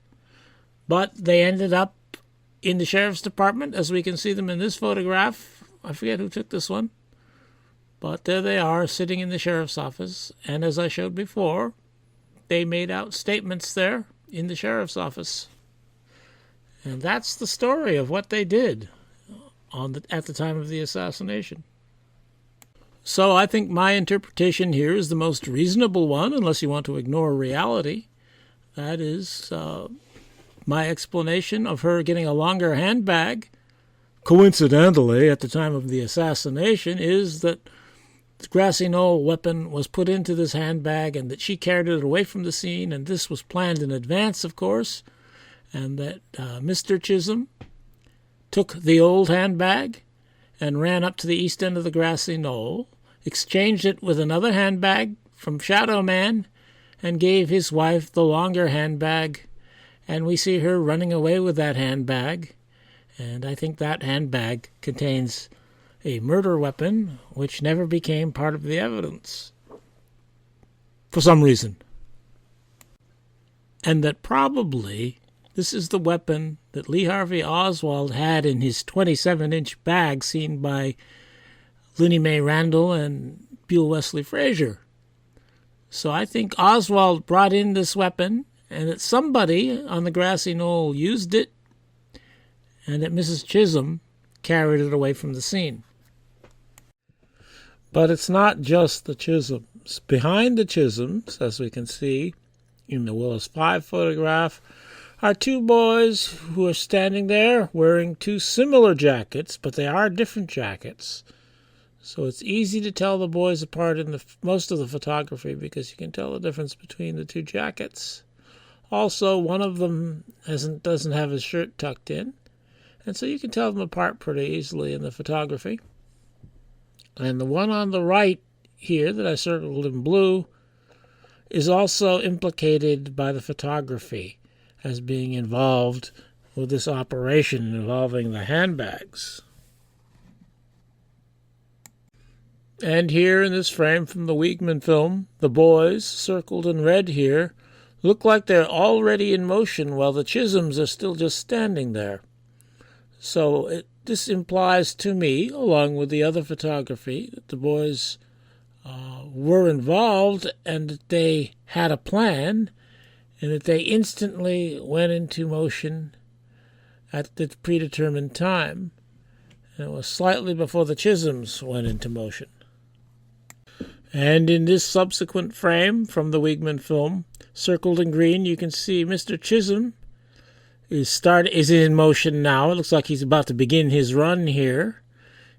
But they ended up in the sheriff's department, as we can see them in this photograph. I forget who took this one. But there they are, sitting in the sheriff's office. And as I showed before, they made out statements there in the sheriff's office. And that's the story of what they did at the time of the assassination. So I think my interpretation here is the most reasonable one, unless you want to ignore reality. That is my explanation of her getting a longer handbag, coincidentally, at the time of the assassination, is that the Grassy Knoll weapon was put into this handbag and that she carried it away from the scene, and this was planned in advance, of course, and that Mr. Chisholm took the old handbag and ran up to the east end of the Grassy Knoll, exchanged it with another handbag from Shadow Man, and gave his wife the longer handbag, and we see her running away with that handbag. And I think that handbag contains a murder weapon which never became part of the evidence for some reason. And that probably this is the weapon that Lee Harvey Oswald had in his 27-inch bag seen by Linnie Mae Randall and Beale Wesley Frazier. So I think Oswald brought in this weapon, and that somebody on the Grassy Knoll used it, and that Mrs. Chisholm carried it away from the scene. But it's not just the Chisholms. Behind the Chisholms, as we can see in the Willis 5 photograph, are two boys who are standing there wearing two similar jackets, but they are different jackets. So it's easy to tell the boys apart in most of the photography because you can tell the difference between the two jackets. Also, one of them doesn't have his shirt tucked in, and so you can tell them apart pretty easily in the photography. And the one on the right here that I circled in blue is also implicated by the photography as being involved with this operation involving the handbags. And here in this frame from the Wiegman film, the boys, circled in red here, look like they're already in motion while the Chisholms are still just standing there. So this implies to me, along with the other photography, that the boys were involved and that they had a plan and that they instantly went into motion at the predetermined time. And it was slightly before the Chisholms went into motion. And in this subsequent frame from the Wiegman film, circled in green, you can see Mr. Chisholm is in motion now. It looks like he's about to begin his run here.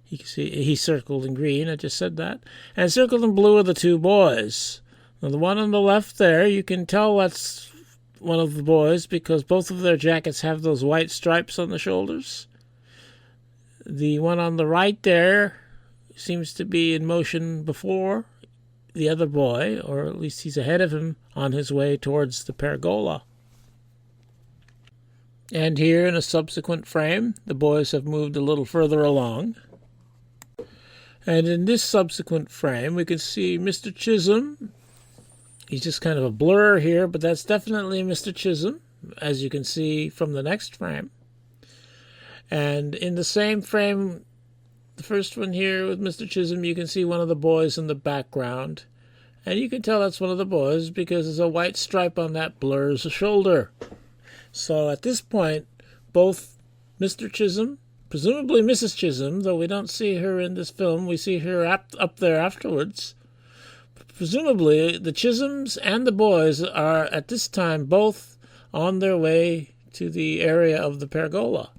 You can see he's circled in green. I just said that. And circled in blue are the two boys. Now, the one on the left there, you can tell that's one of the boys because both of their jackets have those white stripes on the shoulders. The one on the right there seems to be in motion before the other boy, or at least he's ahead of him on his way towards the pergola. And here in a subsequent frame, the boys have moved a little further along. And in this subsequent frame, we can see Mr. Chisholm. He's just kind of a blur here, but that's definitely Mr. Chisholm, as you can see from the next frame. And in the same frame, the first one here with Mr. Chisholm, you can see one of the boys in the background. And you can tell that's one of the boys because there's a white stripe on that blur's shoulder. So at this point, both Mr. Chisholm, presumably Mrs. Chisholm, though we don't see her in this film, we see her up there afterwards. Presumably, the Chisholms and the boys are at this time both on their way to the area of the pergola.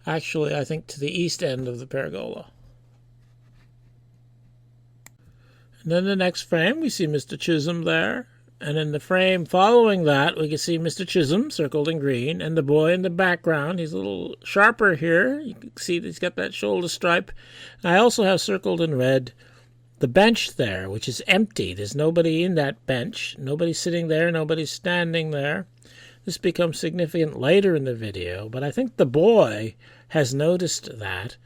Actually, I think to the east end of the pergola. And then the next frame, we see Mr. Chisholm there. And in the frame following that, we can see Mr. Chisholm, circled in green, and the boy in the background. He's a little sharper here. You can see that he's got that shoulder stripe. And I also have circled in red the bench there, which is empty. There's nobody in that bench. Nobody sitting there. Nobody standing there. This becomes significant later in the video, but I think the boy has noticed that,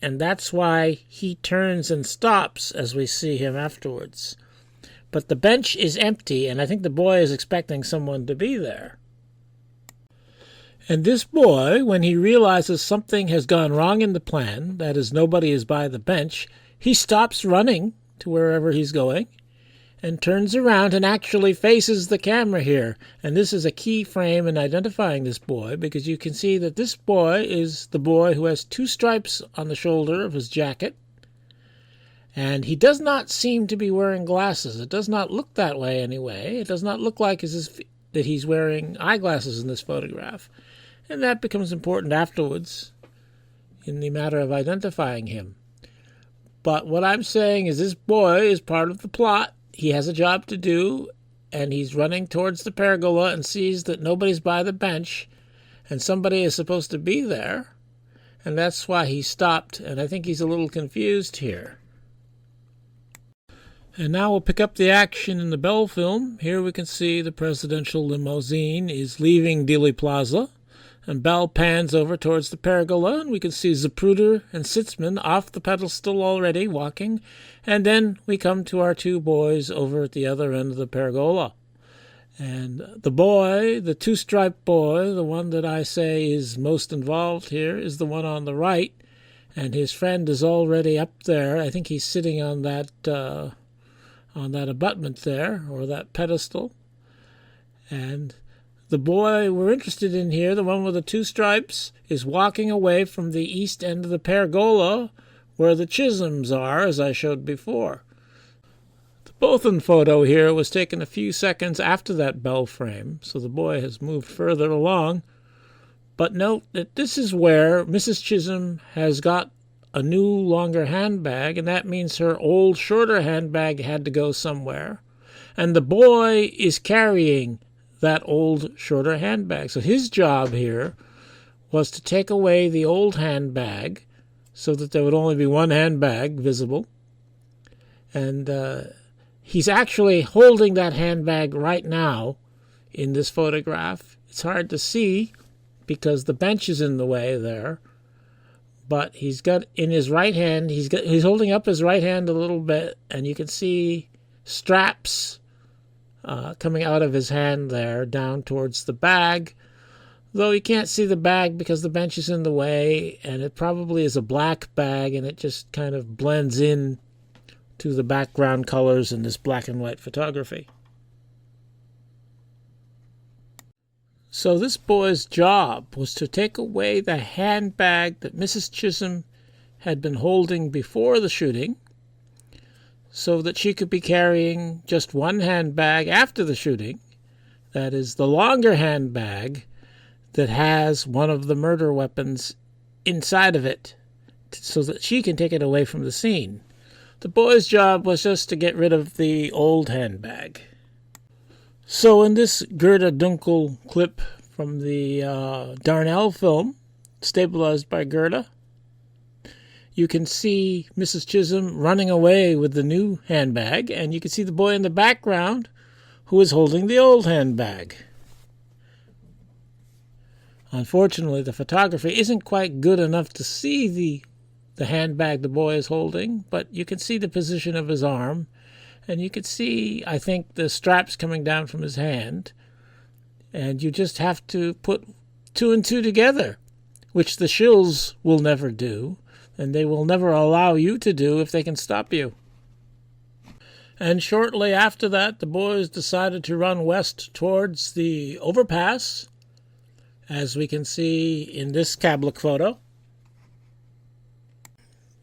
and that's why he turns and stops as we see him afterwards. But the bench is empty, and I think the boy is expecting someone to be there. And this boy, when he realizes something has gone wrong in the plan, that is, nobody is by the bench, he stops running to wherever he's going, and turns around and actually faces the camera here. And this is a key frame in identifying this boy, because you can see that this boy is the boy who has 2 stripes on the shoulder of his jacket. And he does not seem to be wearing glasses. It does not look that way anyway. It does not look like that he's wearing eyeglasses in this photograph. And that becomes important afterwards in the matter of identifying him. But what I'm saying is this boy is part of the plot. He has a job to do, and he's running towards the pergola and sees that nobody's by the bench, and somebody is supposed to be there, and that's why he stopped, and I think he's a little confused here. And now we'll pick up the action in the Bell film. Here we can see the presidential limousine is leaving Dealey Plaza, and Bell pans over towards the pergola, and we can see Zapruder and Sitzman off the pedestal already, walking, and then we come to our 2 boys over at the other end of the pergola. And the boy, the 2-striped boy, the one that I say is most involved here, is the one on the right, and his friend is already up there. I think he's sitting on that abutment there, or that pedestal. And the boy we're interested in here, the one with the 2 stripes, is walking away from the east end of the pergola where the Chisholms are, as I showed before. The Bothan photo here was taken a few seconds after that Bell frame, so the boy has moved further along. But note that this is where Mrs. Chisholm has got a new, longer handbag, and that means her old, shorter handbag had to go somewhere. And the boy is carrying that old, shorter handbag. So his job here was to take away the old handbag so that there would only be one handbag visible. And he's actually holding that handbag right now in this photograph. It's hard to see because the bench is in the way there. But he's got in his right hand, he's holding up his right hand a little bit, and you can see straps coming out of his hand there down towards the bag, though you can't see the bag because the bench is in the way, and it probably is a black bag, and it just kind of blends in to the background colors in this black and white photography. So this boy's job was to take away the handbag that Mrs. Chisholm had been holding before the shooting, so that she could be carrying just one handbag after the shooting, that is, the longer handbag that has one of the murder weapons inside of it, so that she can take it away from the scene. The boy's job was just to get rid of the old handbag. So in this Gerda Dunkel clip from the Darnell film, stabilized by Gerda, you can see Mrs. Chisholm running away with the new handbag, and you can see the boy in the background who is holding the old handbag. Unfortunately, the photography isn't quite good enough to see the handbag the boy is holding, but you can see the position of his arm, and you can see, I think, the straps coming down from his hand, and you just have to put 2 and 2 together, which the shills will never do, and they will never allow you to do if they can stop you. And shortly after that, the boys decided to run west towards the overpass, as we can see in this Kablik photo,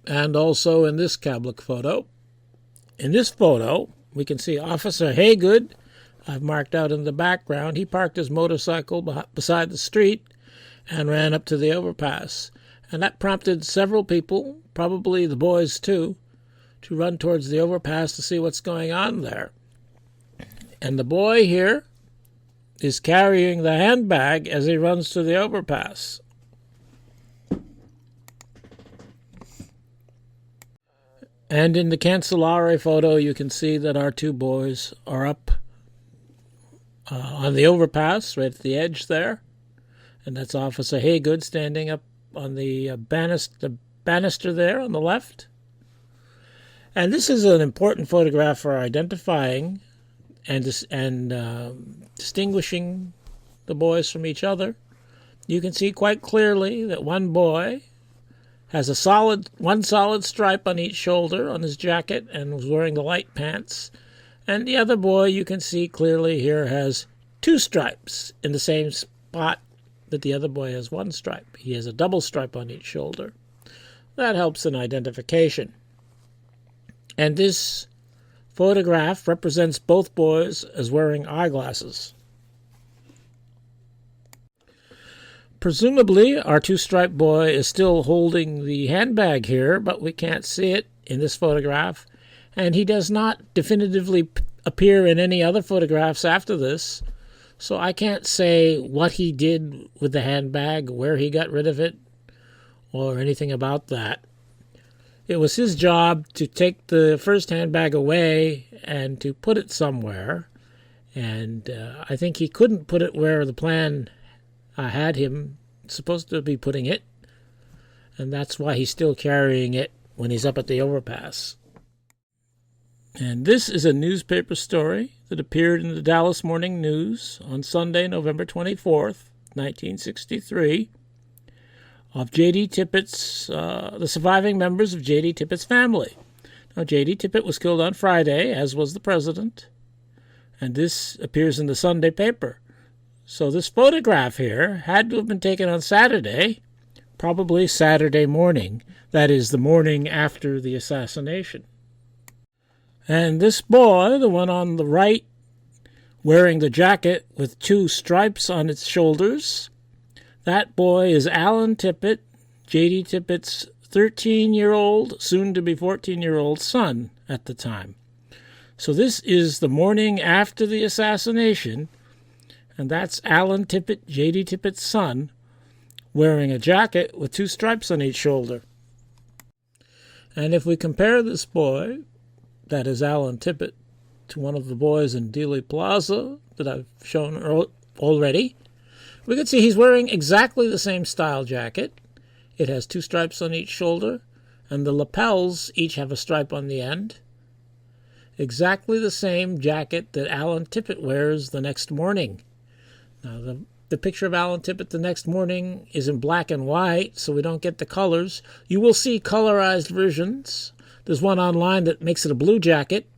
and also in this Kablik photo. In this photo, we can see Officer Haygood, I've marked out in the background. He parked his motorcycle beside the street and ran up to the overpass. And that prompted several people, probably the boys too, to run towards the overpass to see what's going on there. And the boy here is carrying the handbag as he runs to the overpass. And in the Cancelare photo, you can see that our 2 boys are up on the overpass, right at the edge there. And that's Officer Haygood standing up on the banister there on the left. And this is an important photograph for identifying and distinguishing the boys from each other. You can see quite clearly that one boy has one solid stripe on each shoulder on his jacket and was wearing the light pants. And the other boy, you can see clearly here, has 2 stripes in the same spot that the other boy has 1 stripe. He has a double stripe on each shoulder. That helps in identification. And this photograph represents both boys as wearing eyeglasses. Presumably, our 2-striped boy is still holding the handbag here, but we can't see it in this photograph. And he does not definitively appear in any other photographs after this. So I can't say what he did with the handbag, where he got rid of it, or anything about that. It was his job to take the first handbag away and to put it somewhere. And I think he couldn't put it where the plan had him supposed to be putting it. And that's why he's still carrying it when he's up at the overpass. And this is a newspaper story that appeared in the Dallas Morning News on Sunday, November 24th, 1963, of J.D. Tippit's, the surviving members of J.D. Tippit's family. Now, J.D. Tippit was killed on Friday, as was the president, and this appears in the Sunday paper. So this photograph here had to have been taken on Saturday, probably Saturday morning, that is, the morning after the assassination. And this boy, the one on the right, wearing the jacket with 2 stripes on its shoulders, that boy is Alan Tippit, J.D. Tippit's 13-year-old, soon-to-be 14-year-old son at the time. So this is the morning after the assassination, and that's Alan Tippit, J.D. Tippit's son, wearing a jacket with 2 stripes on each shoulder. And if we compare this boy, that is Alan Tippit, to one of the boys in Dealey Plaza that I've shown already, we can see he's wearing exactly the same style jacket. It has 2 stripes on each shoulder, and the lapels each have a stripe on the end. Exactly the same jacket that Alan Tippit wears the next morning. Now, the picture of Alan Tippit the next morning is in black and white, so we don't get the colors. You will see colorized versions. There's one online that makes it a blue jacket,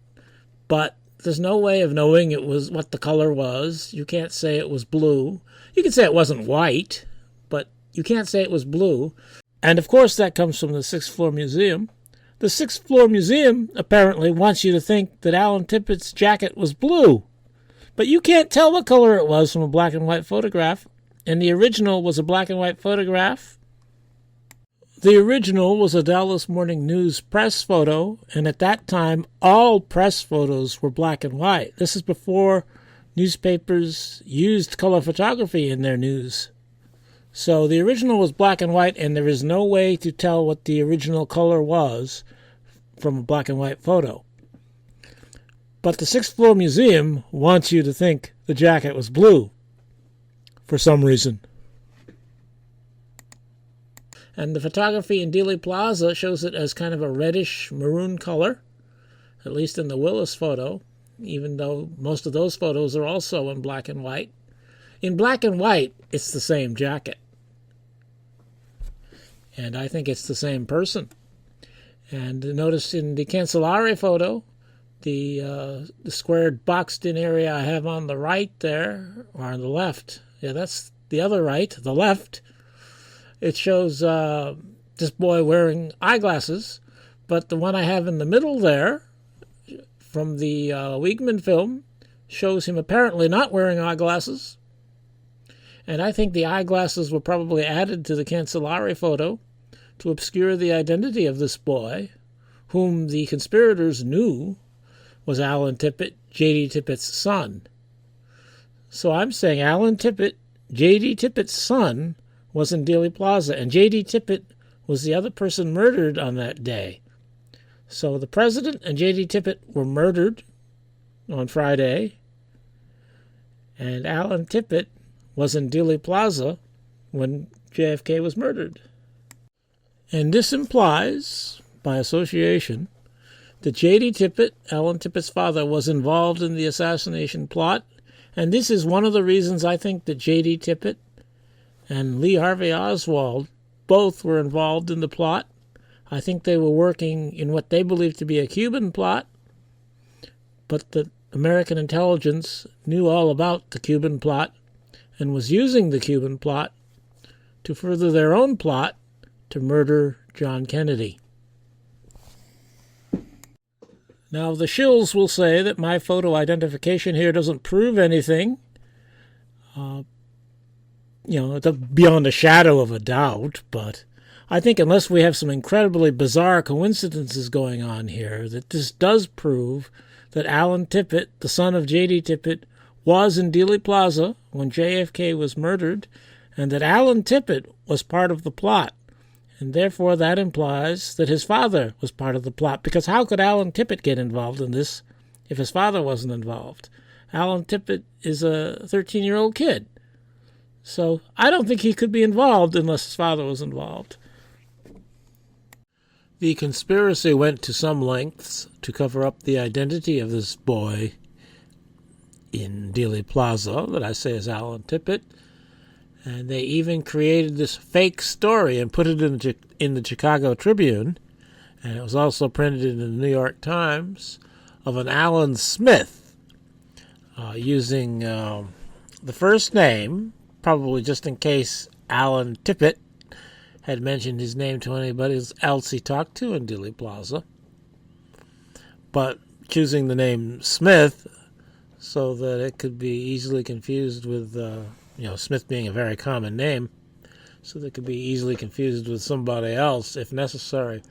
but there's no way of knowing it was what the color was. You can't say it was blue. You can say it wasn't white, but you can't say it was blue. And of course that comes from the 6th floor museum. The 6th floor museum apparently wants you to think that Alan Tippit's jacket was blue. But you can't tell what color it was from a black and white photograph. And the original was a black and white photograph. The original was a Dallas Morning News press photo, and at that time, all press photos were black and white. This is before newspapers used color photography in their news. So the original was black and white, and there is no way to tell what the original color was from a black and white photo. But the 6th floor museum wants you to think the jacket was blue for some reason. And the photography in Dealey Plaza shows it as kind of a reddish maroon color, at least in the Willis photo, even though most of those photos are also in black and white. In black and white, it's the same jacket. And I think it's the same person. And notice in the Cancelare photo, the squared boxed-in area I have on the right there, or on the left. Yeah, that's the other right, the left. It shows this boy wearing eyeglasses, but the one I have in the middle there, from the Wiegman film, shows him apparently not wearing eyeglasses. And I think the eyeglasses were probably added to the Cancelare photo to obscure the identity of this boy, whom the conspirators knew was Alan Tippit, J.D. Tippit's son. So I'm saying Alan Tippit, J.D. Tippit's son, was in Dealey Plaza, and J.D. Tippit was the other person murdered on that day. So the president and J.D. Tippit were murdered on Friday, and Alan Tippit was in Dealey Plaza when JFK was murdered. And this implies, by association, that J.D. Tippit, Alan Tippett's father, was involved in the assassination plot, and this is one of the reasons I think that J.D. Tippit and Lee Harvey Oswald both were involved in the plot. I think they were working in what they believed to be a Cuban plot, but that American intelligence knew all about the Cuban plot and was using the Cuban plot to further their own plot to murder John Kennedy. Now, the shills will say that my photo identification here doesn't prove anything, beyond a shadow of a doubt, but I think unless we have some incredibly bizarre coincidences going on here, that this does prove that Alan Tippit, the son of J.D. Tippit, was in Dealey Plaza when JFK was murdered, and that Alan Tippit was part of the plot. And therefore that implies that his father was part of the plot, because how could Alan Tippit get involved in this if his father wasn't involved? Alan Tippit is a 13-year-old kid. So I don't think he could be involved unless his father was involved. The conspiracy went to some lengths to cover up the identity of this boy in Dealey Plaza that I say is Alan Tippit. And they even created this fake story and put it in the Chicago Tribune, and it was also printed in the New York Times, of an Alan Smith, using the first name, probably just in case Alan Tippit had mentioned his name to anybody else he talked to in Dealey Plaza, but choosing the name Smith so that it could be easily confused with Smith being a very common name, so that it could be easily confused with somebody else if necessary.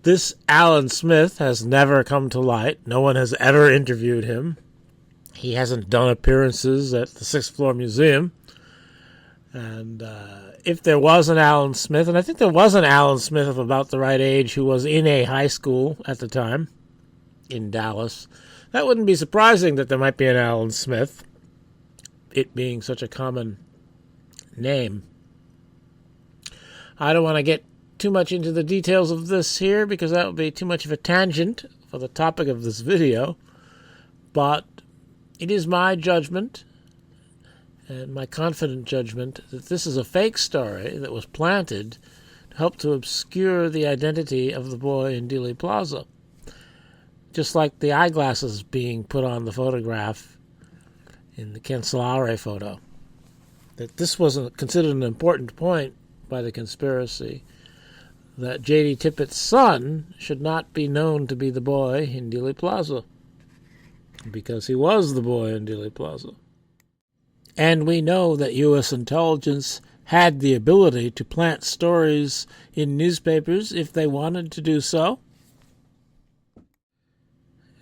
This Alan Smith has never come to light. No one has ever interviewed him. He hasn't done appearances at the Sixth Floor Museum. And if there was an Alan Smith, and I think there was an Alan Smith of about the right age who was in a high school at the time in Dallas, that wouldn't be surprising that there might be an Alan Smith, it being such a common name. I don't want to get too much into the details of this here because that would be too much of a tangent for the topic of this video, but it is my judgment and my confident judgment that this is a fake story that was planted to help to obscure the identity of the boy in Dealey Plaza, just like the eyeglasses being put on the photograph in the Cancelare photo. That this wasn't considered an important point by the conspiracy, that J.D. Tippit's son should not be known to be the boy in Dealey Plaza, because he was the boy in Dealey Plaza. And we know that U.S. intelligence had the ability to plant stories in newspapers if they wanted to do so.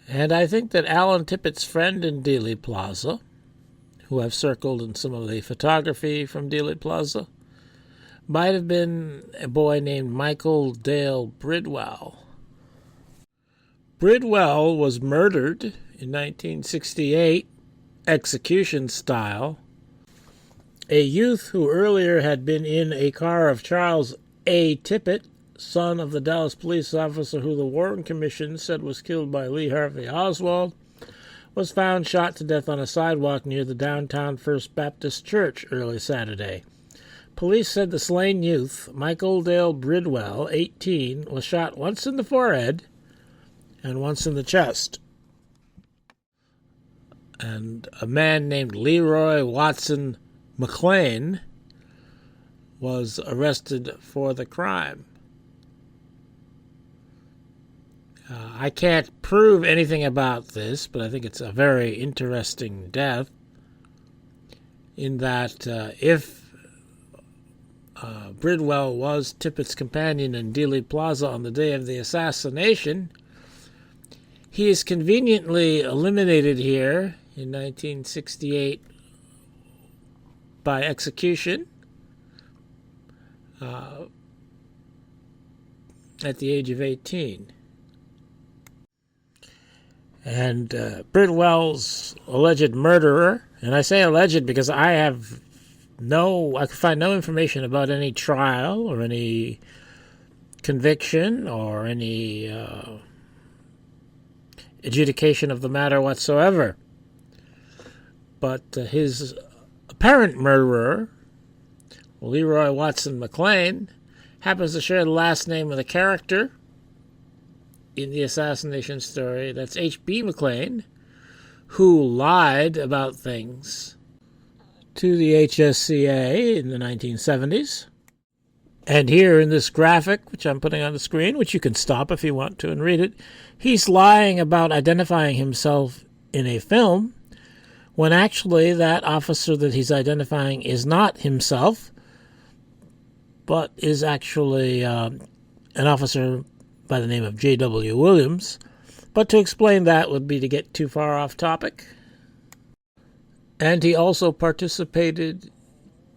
And I think that Alan Tippit's friend in Dealey Plaza, who I've circled in some of the photography from Dealey Plaza, might have been a boy named Michael Dale Bridwell. Bridwell was murdered in 1968, execution style. A youth who earlier had been in a car of Charles A. Tippit, son of the Dallas police officer who the Warren Commission said was killed by Lee Harvey Oswald, was found shot to death on a sidewalk near the downtown First Baptist Church early Saturday. Police said the slain youth, Michael Dale Bridwell, 18, was shot once in the forehead and once in the chest. And a man named Leroy Watson McLean was arrested for the crime. I can't prove anything about this, but I think it's a very interesting death, in that if Bridwell was Tippit's companion in Dealey Plaza on the day of the assassination, he is conveniently eliminated here in 1968 by execution at the age of 18. And Bridwell's alleged murderer, and I say alleged because I could find no information about any trial or any conviction or any adjudication of the matter whatsoever. But his apparent murderer, Leroy Watson McLean, happens to share the last name of the character in the assassination story. That's H.B. McLean, who lied about things to the HSCA in the 1970s. And here in this graphic, which I'm putting on the screen, which you can stop if you want to and read it, he's lying about identifying himself in a film when actually that officer that he's identifying is not himself, but is actually an officer by the name of J.W. Williams. But to explain that would be to get too far off topic. And he also participated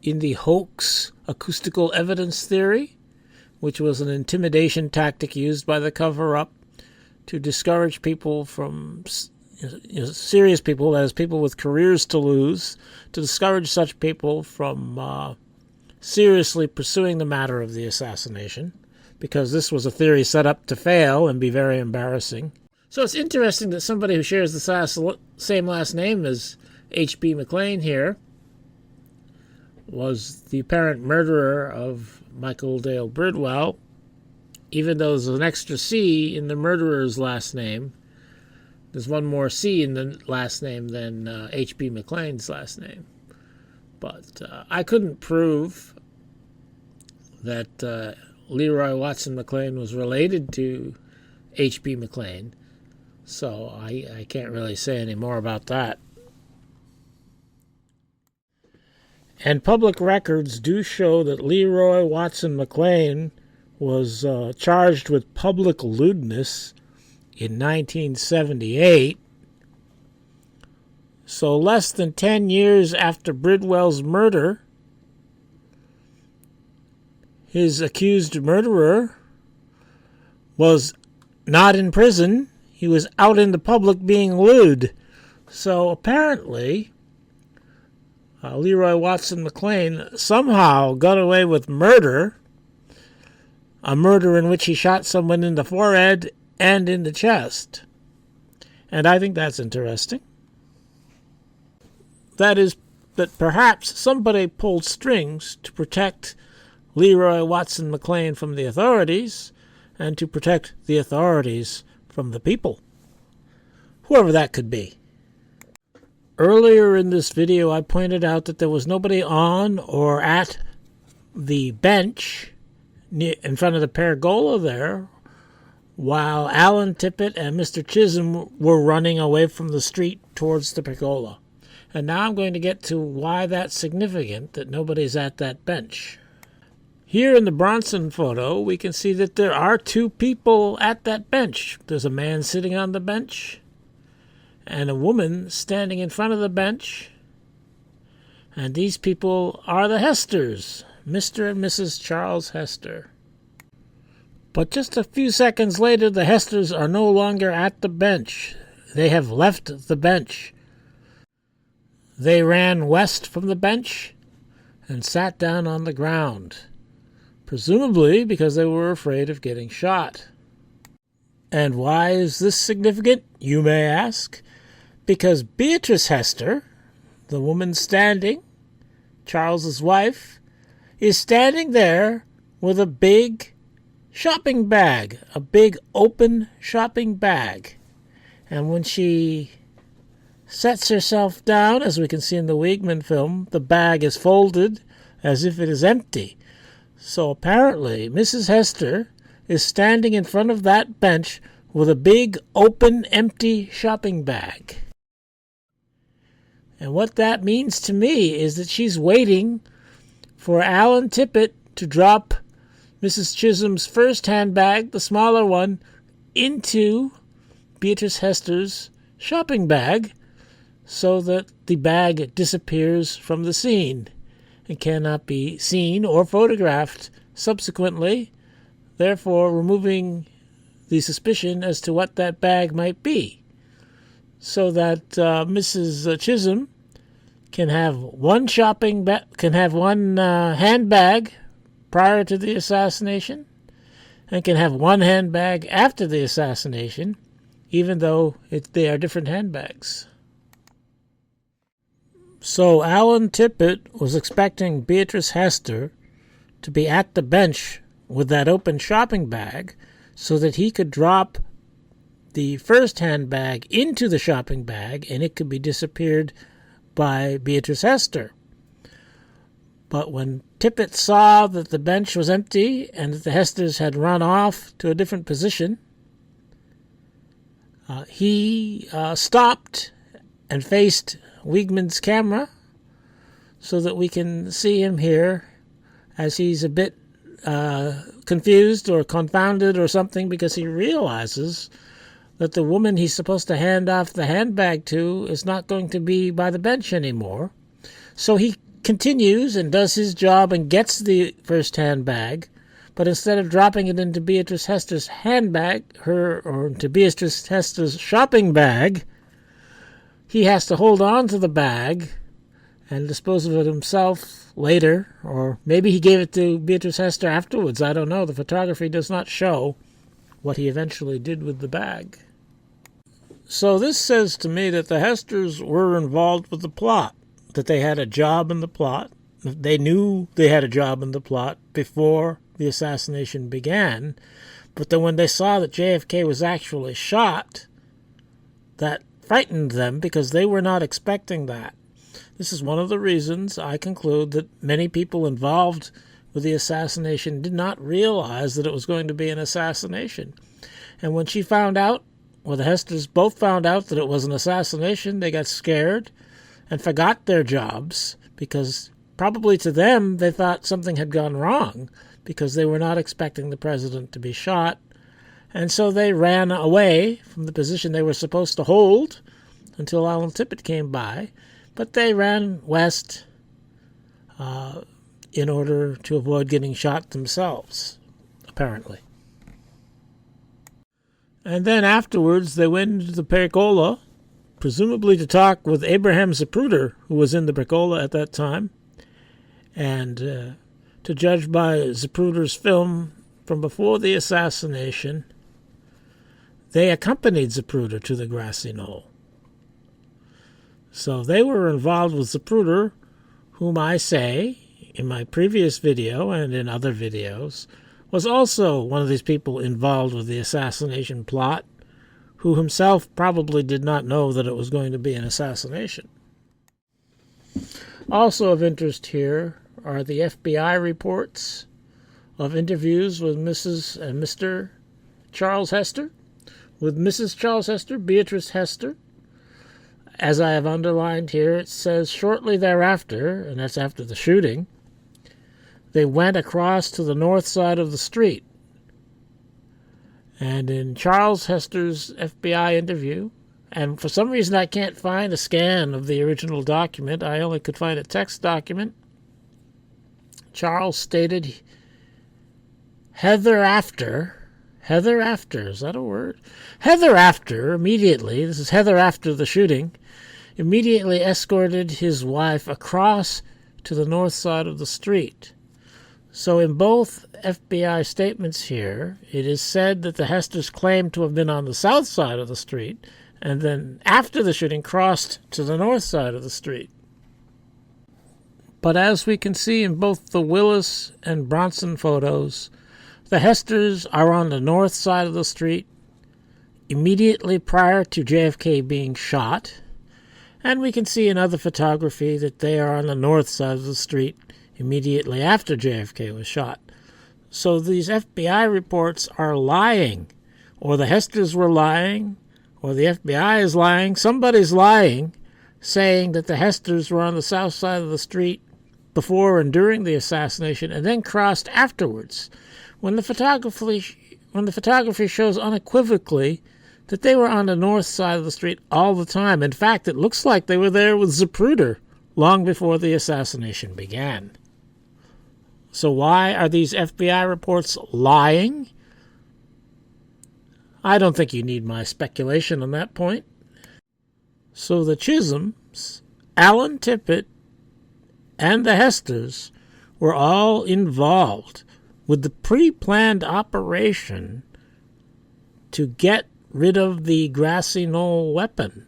in the hoax acoustical evidence theory, which was an intimidation tactic used by the cover-up to discourage people from, serious people, that is, people with careers to lose, to discourage such people from seriously pursuing the matter of the assassination, because this was a theory set up to fail and be very embarrassing. So it's interesting that somebody who shares the same last name as H.B. McLean here was the apparent murderer of Michael Dale Bridwell, even though there's an extra C in the murderer's last name. There's one more C in the last name than H.B. McLean's last name. But I couldn't prove that Leroy Watson McLean was related to H.B. McLean, so I can't really say any more about that. And public records do show that Leroy Watson McLean was charged with public lewdness in 1978. So less than 10 years after Bridwell's murder, his accused murderer was not in prison. He was out in the public being lewd. So apparently Leroy Watson McLean somehow got away with murder, a murder in which he shot someone in the forehead and in the chest. And I think that's interesting. That is, that perhaps somebody pulled strings to protect Leroy Watson McLean from the authorities and to protect the authorities from the people, whoever that could be. Earlier in this video, I pointed out that there was nobody on or at the bench in front of the pergola there while Alan Tippit and Mr. Chisholm were running away from the street towards the pergola. And now I'm going to get to why that's significant that nobody's at that bench. Here in the Bronson photo, we can see that there are two people at that bench. There's a man sitting on the bench and a woman standing in front of the bench. And these people are the Hesters, Mr. and Mrs. Charles Hester. But just a few seconds later, the Hesters are no longer at the bench. They have left the bench. They ran west from the bench and sat down on the ground, presumably because they were afraid of getting shot. And why is this significant, you may ask? Because Beatrice Hester, the woman standing, Charles's wife, is standing there with a big shopping bag, a big open shopping bag. And when she sets herself down, as we can see in the Wiegman film, the bag is folded as if it is empty. So apparently Mrs. Hester is standing in front of that bench with a big open empty shopping bag. And what that means to me is that she's waiting for Alan Tippit to drop Mrs. Chisholm's first handbag, the smaller one, into Beatrice Hester's shopping bag so that the bag disappears from the scene and cannot be seen or photographed subsequently, therefore removing the suspicion as to what that bag might be, so that Mrs. Chisholm can have one handbag prior to the assassination and can have one handbag after the assassination, even though they are different handbags. So Alan Tippit was expecting Beatrice Hester to be at the bench with that open shopping bag so that he could drop the first handbag into the shopping bag, and it could be disappeared by Beatrice Hester. But when Tippit saw that the bench was empty and that the Hesters had run off to a different position, he stopped and faced Wiegman's camera so that we can see him here as he's a bit confused or confounded or something, because he realizes that the woman he's supposed to hand off the handbag to is not going to be by the bench anymore. So he continues and does his job and gets the first handbag, but instead of dropping it into Beatrice Hester's handbag, or into Beatrice Hester's shopping bag, he has to hold on to the bag and dispose of it himself later, or maybe he gave it to Beatrice Hester afterwards. I don't know. The photography does not show what he eventually did with the bag. So this says to me that the Hesters were involved with the plot, that they had a job in the plot. They knew they had a job in the plot before the assassination began, but then when they saw that JFK was actually shot, that frightened them because they were not expecting that. This is one of the reasons I conclude that many people involved with the assassination did not realize that it was going to be an assassination. And when she found out, or the Hesters both found out that it was an assassination, they got scared and forgot their jobs, because probably to them they thought something had gone wrong, because they were not expecting the president to be shot. And so they ran away from the position they were supposed to hold until Alan Tippit came by. But they ran west in order to avoid getting shot themselves, apparently. And then afterwards they went into the pergola, presumably to talk with Abraham Zapruder, who was in the pergola at that time. And to judge by Zapruder's film from before the assassination, they accompanied Zapruder to the Grassy Knoll. So they were involved with Zapruder, whom I say, in my previous video and in other videos, was also one of these people involved with the assassination plot, who himself probably did not know that it was going to be an assassination. Also of interest here are the FBI reports of interviews with Mrs. and Mr. Charles Hester, with Mrs. Charles Hester, Beatrice Hester. As I have underlined here, it says shortly thereafter, and that's after the shooting, they went across to the north side of the street. And in Charles Hester's FBI interview, and for some reason I can't find a scan of the original document, I only could find a text document, Charles stated, Heather after, is that a word? Heather after, immediately, this is Heather after the shooting, immediately escorted his wife across to the north side of the street. So in both FBI statements here, it is said that the Hesters claimed to have been on the south side of the street, and then after the shooting crossed to the north side of the street. But as we can see in both the Willis and Bronson photos, the Hesters are on the north side of the street immediately prior to JFK being shot, and we can see in other photography that they are on the north side of the street immediately after JFK was shot. So these FBI reports are lying, or the Hesters were lying, or the FBI is lying. Somebody's lying, saying that the Hesters were on the south side of the street before and during the assassination and then crossed afterwards, when the photography shows unequivocally that they were on the north side of the street all the time. In fact, it looks like they were there with Zapruder long before the assassination began. So why are these FBI reports lying? I don't think you need my speculation on that point. So the Chisholms, Alan Tippit, and the Hesters were all involved with the pre-planned operation to get rid of the Grassy Knoll weapon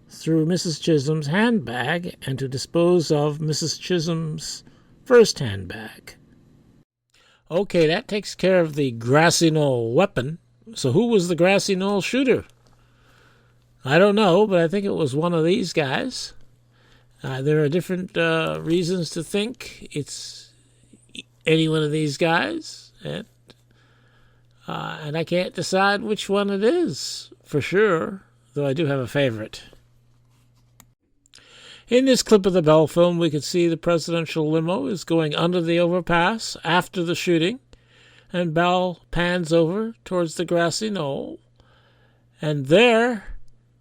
through Mrs. Chisholm's handbag and to dispose of Mrs. Chisholm's first handbag. Okay, that takes care of the Grassy Knoll weapon. So who was the Grassy Knoll shooter? I don't know, but I think it was one of these guys. There are different reasons to think it's any one of these guys, and I can't decide which one it is for sure, though I do have a favorite. In this clip of the Bell film, we can see the presidential limo is going under the overpass after the shooting, and Bell pans over towards the Grassy Knoll, and there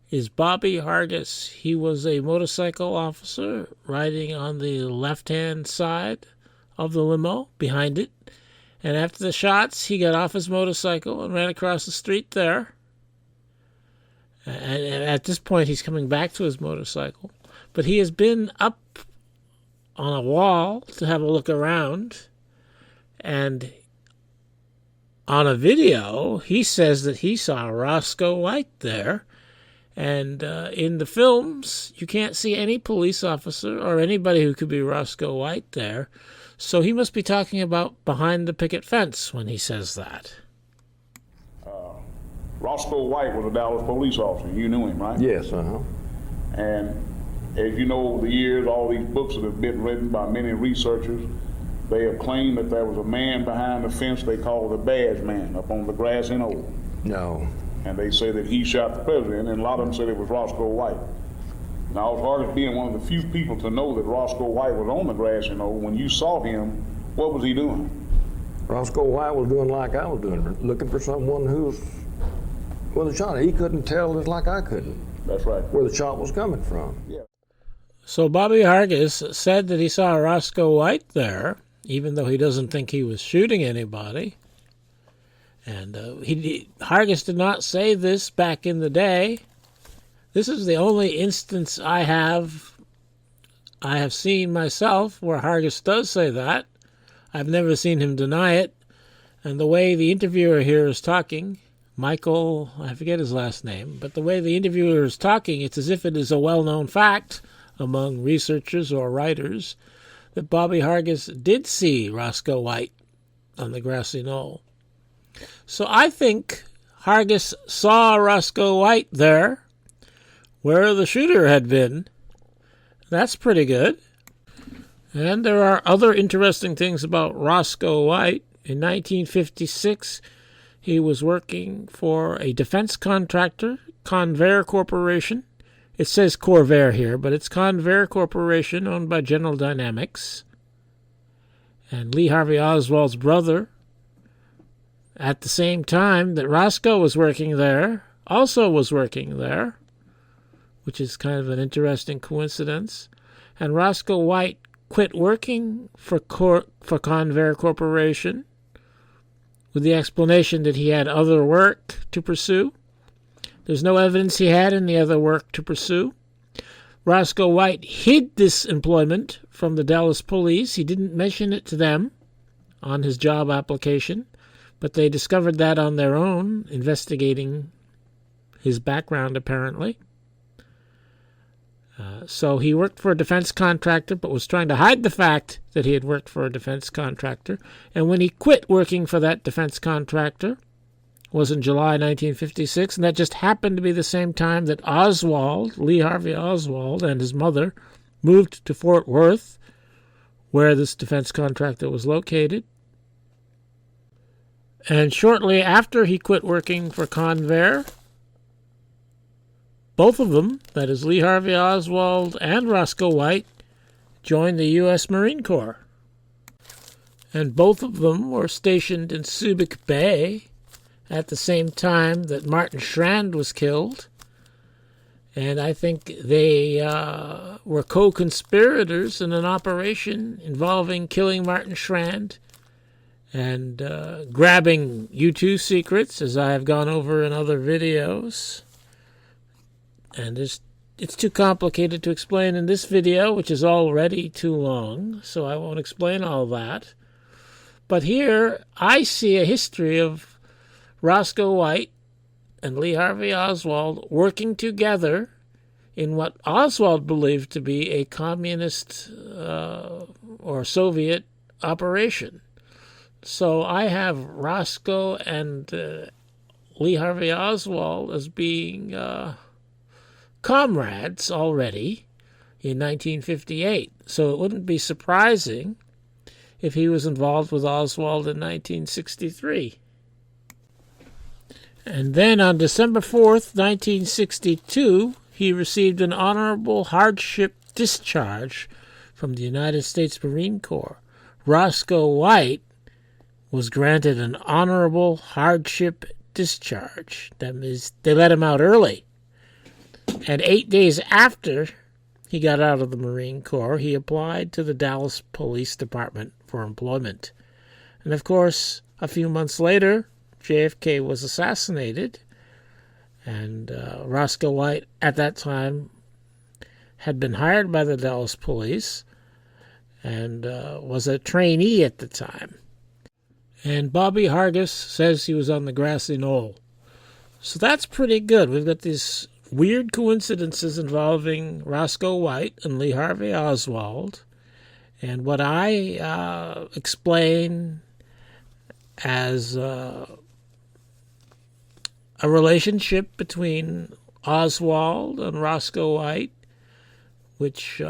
is Bobby Hargis. He was a motorcycle officer riding on the left-hand side of the limo, behind it, and after the shots, he got off his motorcycle and ran across the street there. And at this point, he's coming back to his motorcycle. But he has been up on a wall to have a look around. And on a video, he says that he saw Roscoe White there. And in the films, you can't see any police officer or anybody who could be Roscoe White there. So he must be talking about behind the picket fence when he says that. Roscoe White was a Dallas police officer. You knew him, right? Yes, uh-huh. And as you know, over the years, all these books that have been written by many researchers, they have claimed that there was a man behind the fence they call the badge man up on the Grassy Knoll. No. And they say that he shot the president, and a lot of them said it was Roscoe White. Now, as far as being one of the few people to know that Roscoe White was on the Grassy Knoll, when you saw him, what was he doing? Roscoe White was doing like I was doing, looking for someone who was with a shot. He couldn't tell just like I couldn't. That's right. Where the shot was coming from. Yeah. So Bobby Hargis said that he saw Roscoe White there, even though he doesn't think he was shooting anybody. And Hargis did not say this back in the day. This is the only instance I have seen myself where Hargis does say that. I've never seen him deny it. And the way the interviewer here is talking, Michael, I forget his last name, but the way the interviewer is talking, it's as if it is a well-known fact among researchers or writers that Bobby Hargis did see Roscoe White on the Grassy Knoll. So I think Hargis saw Roscoe White there where the shooter had been. That's pretty good. And there are other interesting things about Roscoe White. In 1956, he was working for a defense contractor, Convair Corporation. It says Corvair here, but it's Convair Corporation, owned by General Dynamics. And Lee Harvey Oswald's brother, at the same time that Roscoe was working there, also was working there, which is kind of an interesting coincidence. And Roscoe White quit working for Convair Corporation with the explanation that he had other work to pursue. There's no evidence he had any other work to pursue. Roscoe White hid this employment from the Dallas police. He didn't mention it to them on his job application, but they discovered that on their own, investigating his background, apparently. So he worked for a defense contractor, but was trying to hide the fact that he had worked for a defense contractor. And when he quit working for that defense contractor, was in July 1956, and that just happened to be the same time that Oswald, Lee Harvey Oswald, and his mother moved to Fort Worth, where this defense contractor was located. And shortly after he quit working for Convair, both of them, that is Lee Harvey Oswald and Roscoe White, joined the U.S. Marine Corps. And both of them were stationed in Subic Bay at the same time that Martin Strand was killed. And I think they were co-conspirators in an operation involving killing Martin Strand and grabbing U2 secrets, as I have gone over in other videos. And it's too complicated to explain in this video, which is already too long, so I won't explain all that. But here I see a history of Roscoe White and Lee Harvey Oswald working together in what Oswald believed to be a communist or Soviet operation. So I have Roscoe and Lee Harvey Oswald as being comrades already in 1958. So it wouldn't be surprising if he was involved with Oswald in 1963. And then on December 4th, 1962, he received an honorable hardship discharge from the United States Marine Corps. Roscoe White was granted an honorable hardship discharge. That means they let him out early. And 8 days after he got out of the Marine Corps, he applied to the Dallas Police Department for employment. And of course, a few months later, JFK was assassinated, and Roscoe White at that time had been hired by the Dallas Police and was a trainee at the time. And Bobby Hargis says he was on the Grassy Knoll. So that's pretty good. We've got these weird coincidences involving Roscoe White and Lee Harvey Oswald, and what I explain as a relationship between Oswald and Roscoe White, which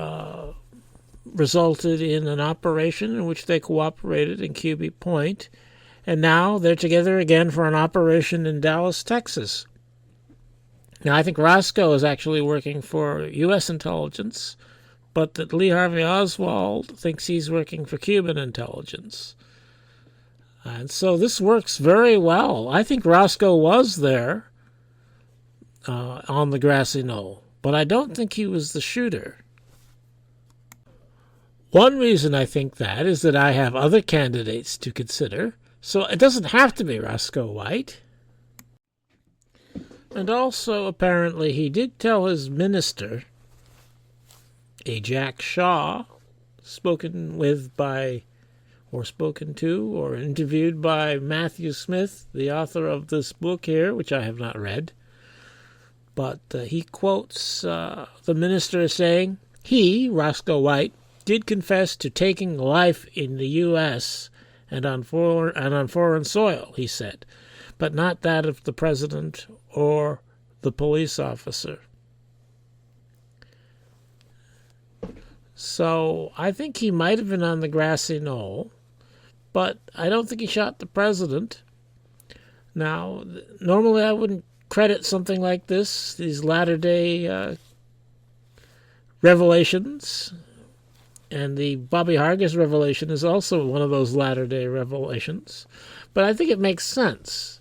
resulted in an operation in which they cooperated in Cuby Point, and now they're together again for an operation in Dallas, Texas. Now, I think Roscoe is actually working for U.S. intelligence, but that Lee Harvey Oswald thinks he's working for Cuban intelligence. And so this works very well. I think Roscoe was there on the Grassy Knoll, but I don't think he was the shooter. One reason I think that is that I have other candidates to consider, so it doesn't have to be Roscoe White. And also, apparently, he did tell his minister, a Jack Shaw, spoken to or interviewed by Matthew Smith, the author of this book here, which I have not read. But he quotes the minister as saying, he, Roscoe White, did confess to taking life in the U.S. and on foreign soil, he said, but not that of the president or the police officer. So I think he might have been on the Grassy Knoll, but I don't think he shot the president. Now, normally I wouldn't credit something like this, these latter-day revelations, and the Bobby Hargis revelation is also one of those latter-day revelations. But I think it makes sense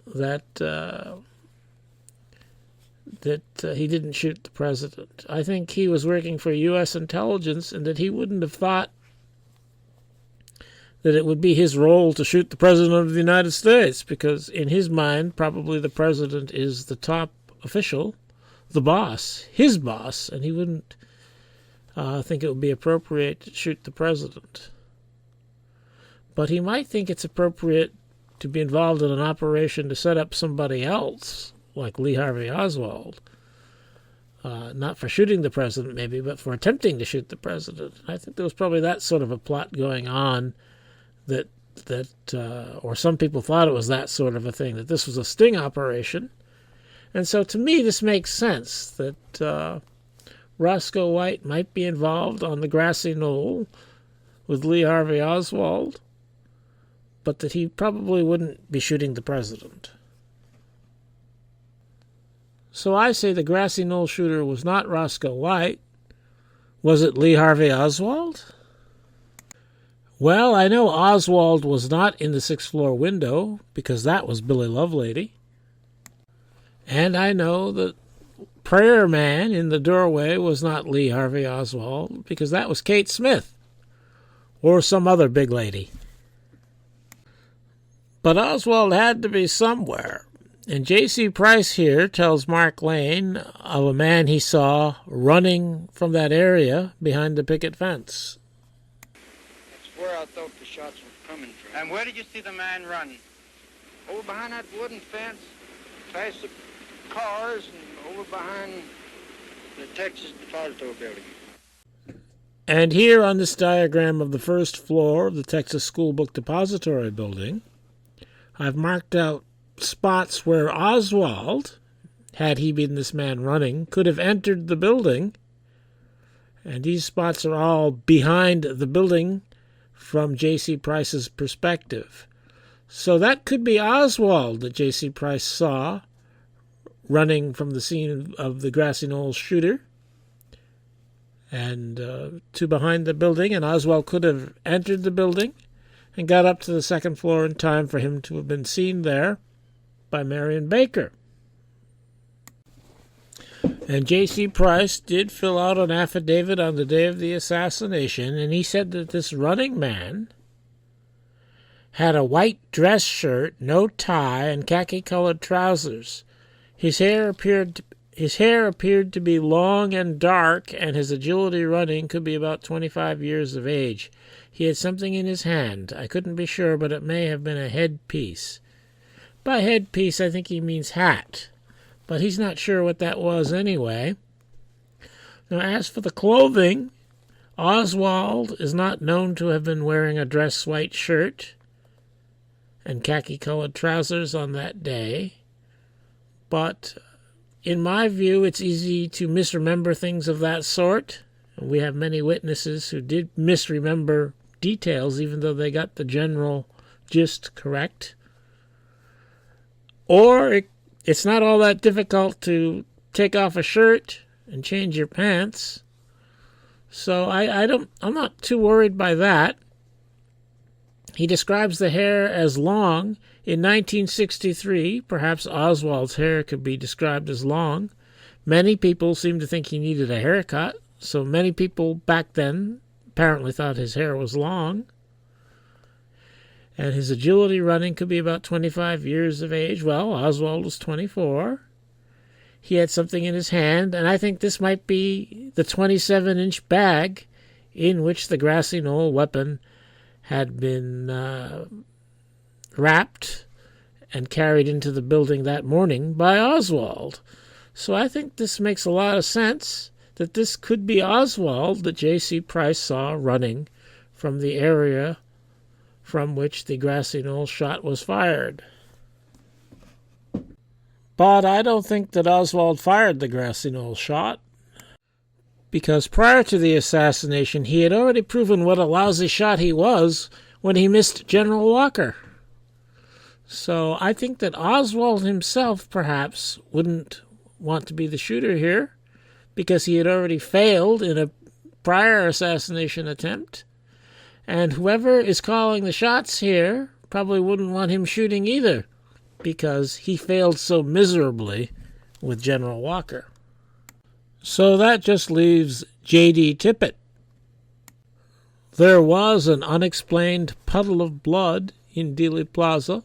that he didn't shoot the president. I think he was working for U.S. intelligence and that he wouldn't have thought that it would be his role to shoot the president of the United States, because in his mind, probably the president is the top official, the boss, his boss, and he wouldn't think it would be appropriate to shoot the president. But he might think it's appropriate to be involved in an operation to set up somebody else, like Lee Harvey Oswald. Not for shooting the president, maybe, but for attempting to shoot the president. I think there was probably that sort of a plot going on that or some people thought it was that sort of a thing, that this was a sting operation. And so to me, this makes sense that Roscoe White might be involved on the Grassy Knoll with Lee Harvey Oswald, but that he probably wouldn't be shooting the president. So I say the Grassy Knoll shooter was not Roscoe White. Was it Lee Harvey Oswald? Well, I know Oswald was not in the sixth-floor window, because that was Billy Lovelady. And I know that prayer man in the doorway was not Lee Harvey Oswald, because that was Kate Smith, or some other big lady. But Oswald had to be somewhere. And J.C. Price here tells Mark Lane of a man he saw running from that area behind the picket fence. That's where I thought the shots were coming from. And where did you see the man run? Over behind that wooden fence, past the cars, and over behind the Texas Depository Building. And here on this diagram of the first floor of the Texas School Book Depository Building, I've marked out spots where Oswald, had he been this man running, could have entered the building. And these spots are all behind the building from J.C. Price's perspective. So that could be Oswald that J.C. Price saw running from the scene of the Grassy Knoll shooter and to behind the building. And Oswald could have entered the building and got up to the second floor in time for him to have been seen there by Marion Baker. And J.C. Price did fill out an affidavit on the day of the assassination, and he said that this running man had a white dress shirt, no tie, and khaki-colored trousers. His hair appeared to be long and dark, and his agility running could be about 25 years of age. He had something in his hand. I couldn't be sure, but it may have been a headpiece. By headpiece, I think he means hat. But he's not sure what that was anyway. Now, as for the clothing, Oswald is not known to have been wearing a dress white shirt and khaki-colored trousers on that day. But in my view, it's easy to misremember things of that sort. We have many witnesses who did misremember details, even though they got the general gist correct. Or it's not all that difficult to take off a shirt and change your pants. So I'm not too worried by that. He describes the hair as long. In 1963, perhaps Oswald's hair could be described as long. Many people seem to think he needed a haircut, so many people back then apparently thought his hair was long. And his agility running could be about 25 years of age. Well, Oswald was 24. He had something in his hand, and I think this might be the 27-inch bag in which the Grassy Knoll weapon had been wrapped and carried into the building that morning by Oswald. So I think this makes a lot of sense that this could be Oswald that J.C. Price saw running from the area from which the Grassy Knoll shot was fired. But I don't think that Oswald fired the Grassy Knoll shot, because prior to the assassination he had already proven what a lousy shot he was when he missed General Walker. So I think that Oswald himself perhaps wouldn't want to be the shooter here, because he had already failed in a prior assassination attempt. And whoever is calling the shots here probably wouldn't want him shooting either, because he failed so miserably with General Walker. So that just leaves J.D. Tippit. There was an unexplained puddle of blood in Dealey Plaza.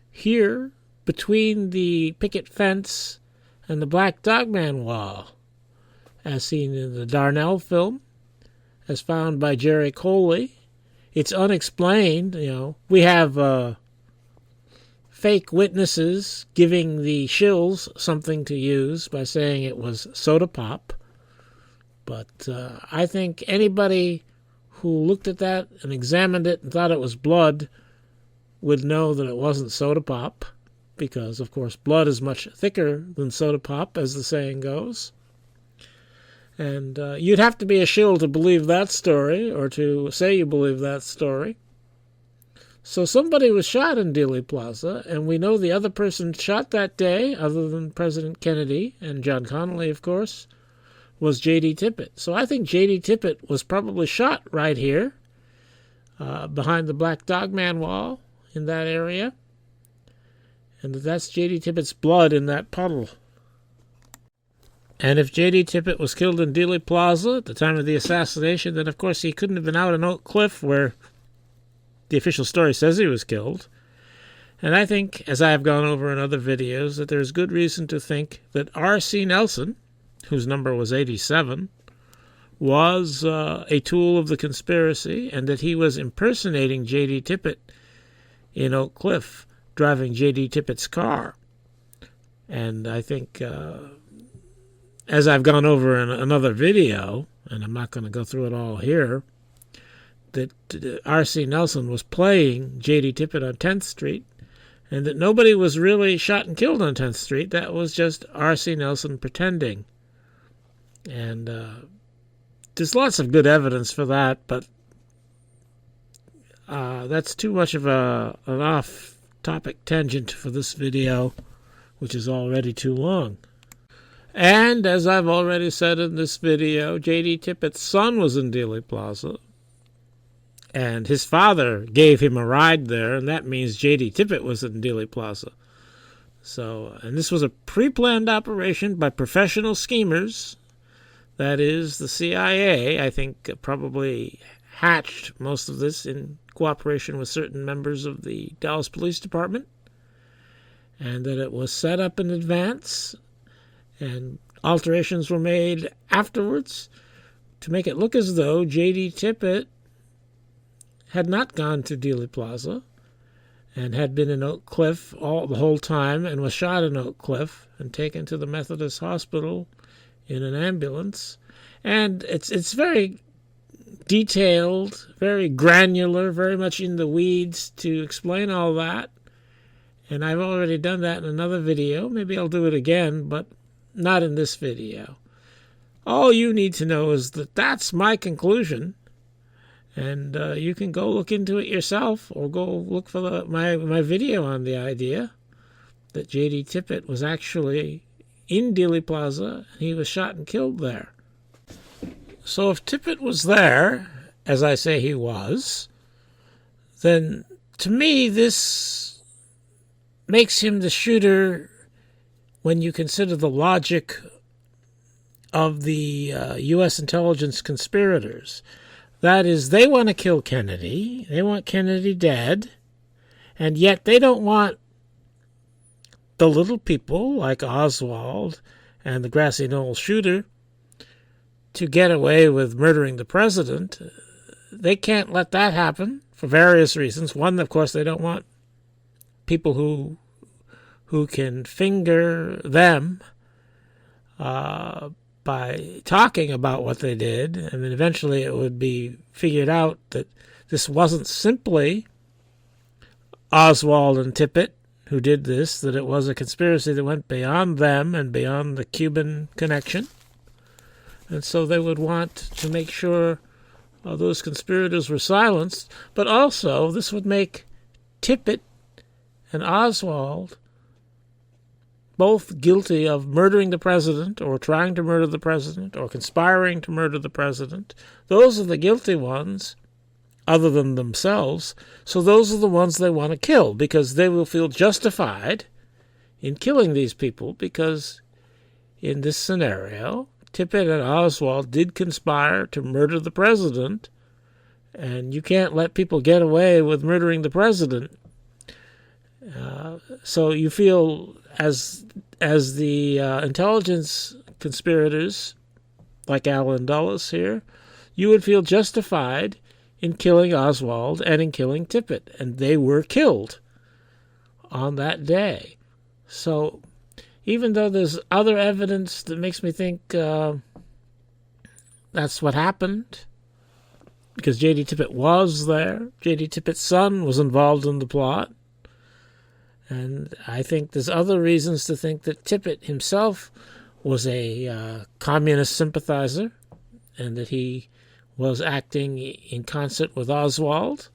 Here, between the picket fence and the Black Dogman wall, as seen in the Darnell film, as found by Jerry Coley. It's unexplained, We have fake witnesses giving the shills something to use by saying it was soda pop. But I think anybody who looked at that and examined it and thought it was blood would know that it wasn't soda pop, because, of course, blood is much thicker than soda pop, as the saying goes. And you'd have to be a shill to believe that story, or to say you believe that story. So somebody was shot in Dealey Plaza, and we know the other person shot that day, other than President Kennedy and John Connally, of course, was J.D. Tippit. So I think J.D. Tippit was probably shot right here, behind the Black Dogman wall in that area. And that's J.D. Tippit's blood in that puddle. And if J.D. Tippit was killed in Dealey Plaza at the time of the assassination, then of course he couldn't have been out in Oak Cliff, where the official story says he was killed. And I think, as I have gone over in other videos, that there's good reason to think that R.C. Nelson, whose number was 87, was a tool of the conspiracy, and that he was impersonating J.D. Tippit in Oak Cliff, driving J.D. Tippit's car. And I think, as I've gone over in another video, and I'm not going to go through it all here, that R.C. Nelson was playing J.D. Tippit on 10th Street, and that nobody was really shot and killed on 10th Street. That was just R.C. Nelson pretending. And there's lots of good evidence for that, but that's too much of an off-topic tangent for this video, which is already too long. And as I've already said in this video, J.D. Tippit's son was in Dealey Plaza, and his father gave him a ride there, and that means J.D. Tippit was in Dealey Plaza. So, and this was a pre-planned operation by professional schemers. That is, the CIA, I think, probably hatched most of this in cooperation with certain members of the Dallas Police Department, and that it was set up in advance, and alterations were made afterwards to make it look as though J.D. Tippit had not gone to Dealey Plaza and had been in Oak Cliff the whole time and was shot in Oak Cliff and taken to the Methodist Hospital in an ambulance. And it's very detailed, very granular, very much in the weeds to explain all that. And I've already done that in another video. Maybe I'll do it again, but not in this video. All you need to know is that that's my conclusion. And you can go look into it yourself, or go look for my video on the idea that J.D. Tippit was actually in Dealey Plaza, and he was shot and killed there. So if Tippit was there, as I say he was, then to me this makes him the shooter when you consider the logic of the U.S. intelligence conspirators. That is, they want to kill Kennedy, they want Kennedy dead, and yet they don't want the little people like Oswald and the Grassy Knoll shooter to get away with murdering the president. They can't let that happen for various reasons. One, of course, they don't want people who can finger them by talking about what they did, and then eventually it would be figured out that this wasn't simply Oswald and Tippit who did this, that it was a conspiracy that went beyond them and beyond the Cuban connection. And so they would want to make sure those conspirators were silenced, but also this would make Tippit and Oswald both guilty of murdering the president, or trying to murder the president, or conspiring to murder the president. Those are the guilty ones, other than themselves. So those are the ones they want to kill, because they will feel justified in killing these people, because in this scenario, Tippit and Oswald did conspire to murder the president, and you can't let people get away with murdering the president. So you feel, as the intelligence conspirators, like Alan Dulles here, you would feel justified in killing Oswald and in killing Tippit, and they were killed on that day. So even though there's other evidence that makes me think that's what happened, because J.D. Tippit was there, J.D. Tippit's son was involved in the plot, and I think there's other reasons to think that Tippit himself was a communist sympathizer, and that he was acting in concert with Oswald.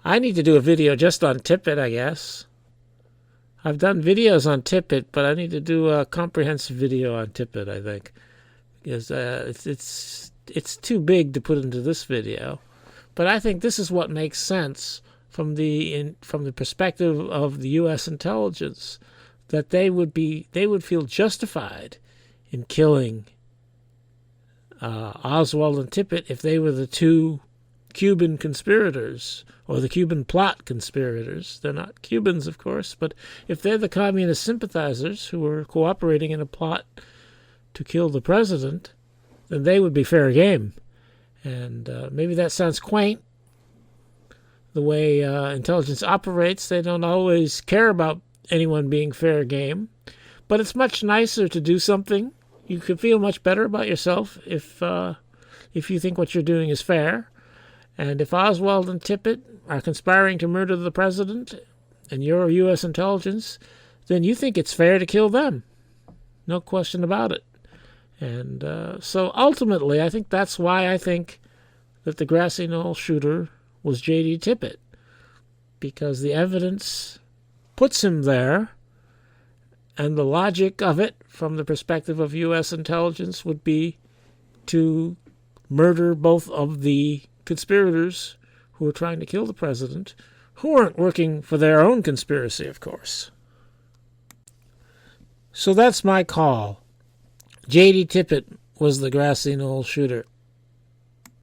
I need to do a video just on Tippit, I guess. I've done videos on Tippit, but I need to do a comprehensive video on Tippit, I think, because it's too big to put into this video. But I think this is what makes sense from the perspective of the U.S. intelligence, that they would feel justified in killing Oswald and Tippit if they were the two Cuban conspirators, or the Cuban plot conspirators. They're not Cubans, of course, but if they're the communist sympathizers who were cooperating in a plot to kill the president, then they would be fair game. And maybe that sounds quaint, the way intelligence operates. They don't always care about anyone being fair game, but it's much nicer to do something. You can feel much better about yourself if you think what you're doing is fair. And if Oswald and Tippit are conspiring to murder the president, and you're U.S. intelligence, then you think it's fair to kill them. No question about it. And so ultimately, I think that's why I think that the Grassy Knoll shooter was J.D. Tippit, because the evidence puts him there, and the logic of it, from the perspective of U.S. intelligence, would be to murder both of the conspirators who were trying to kill the president, who weren't working for their own conspiracy, of course. So that's my call. J.D. Tippit was the Grassy Knoll shooter.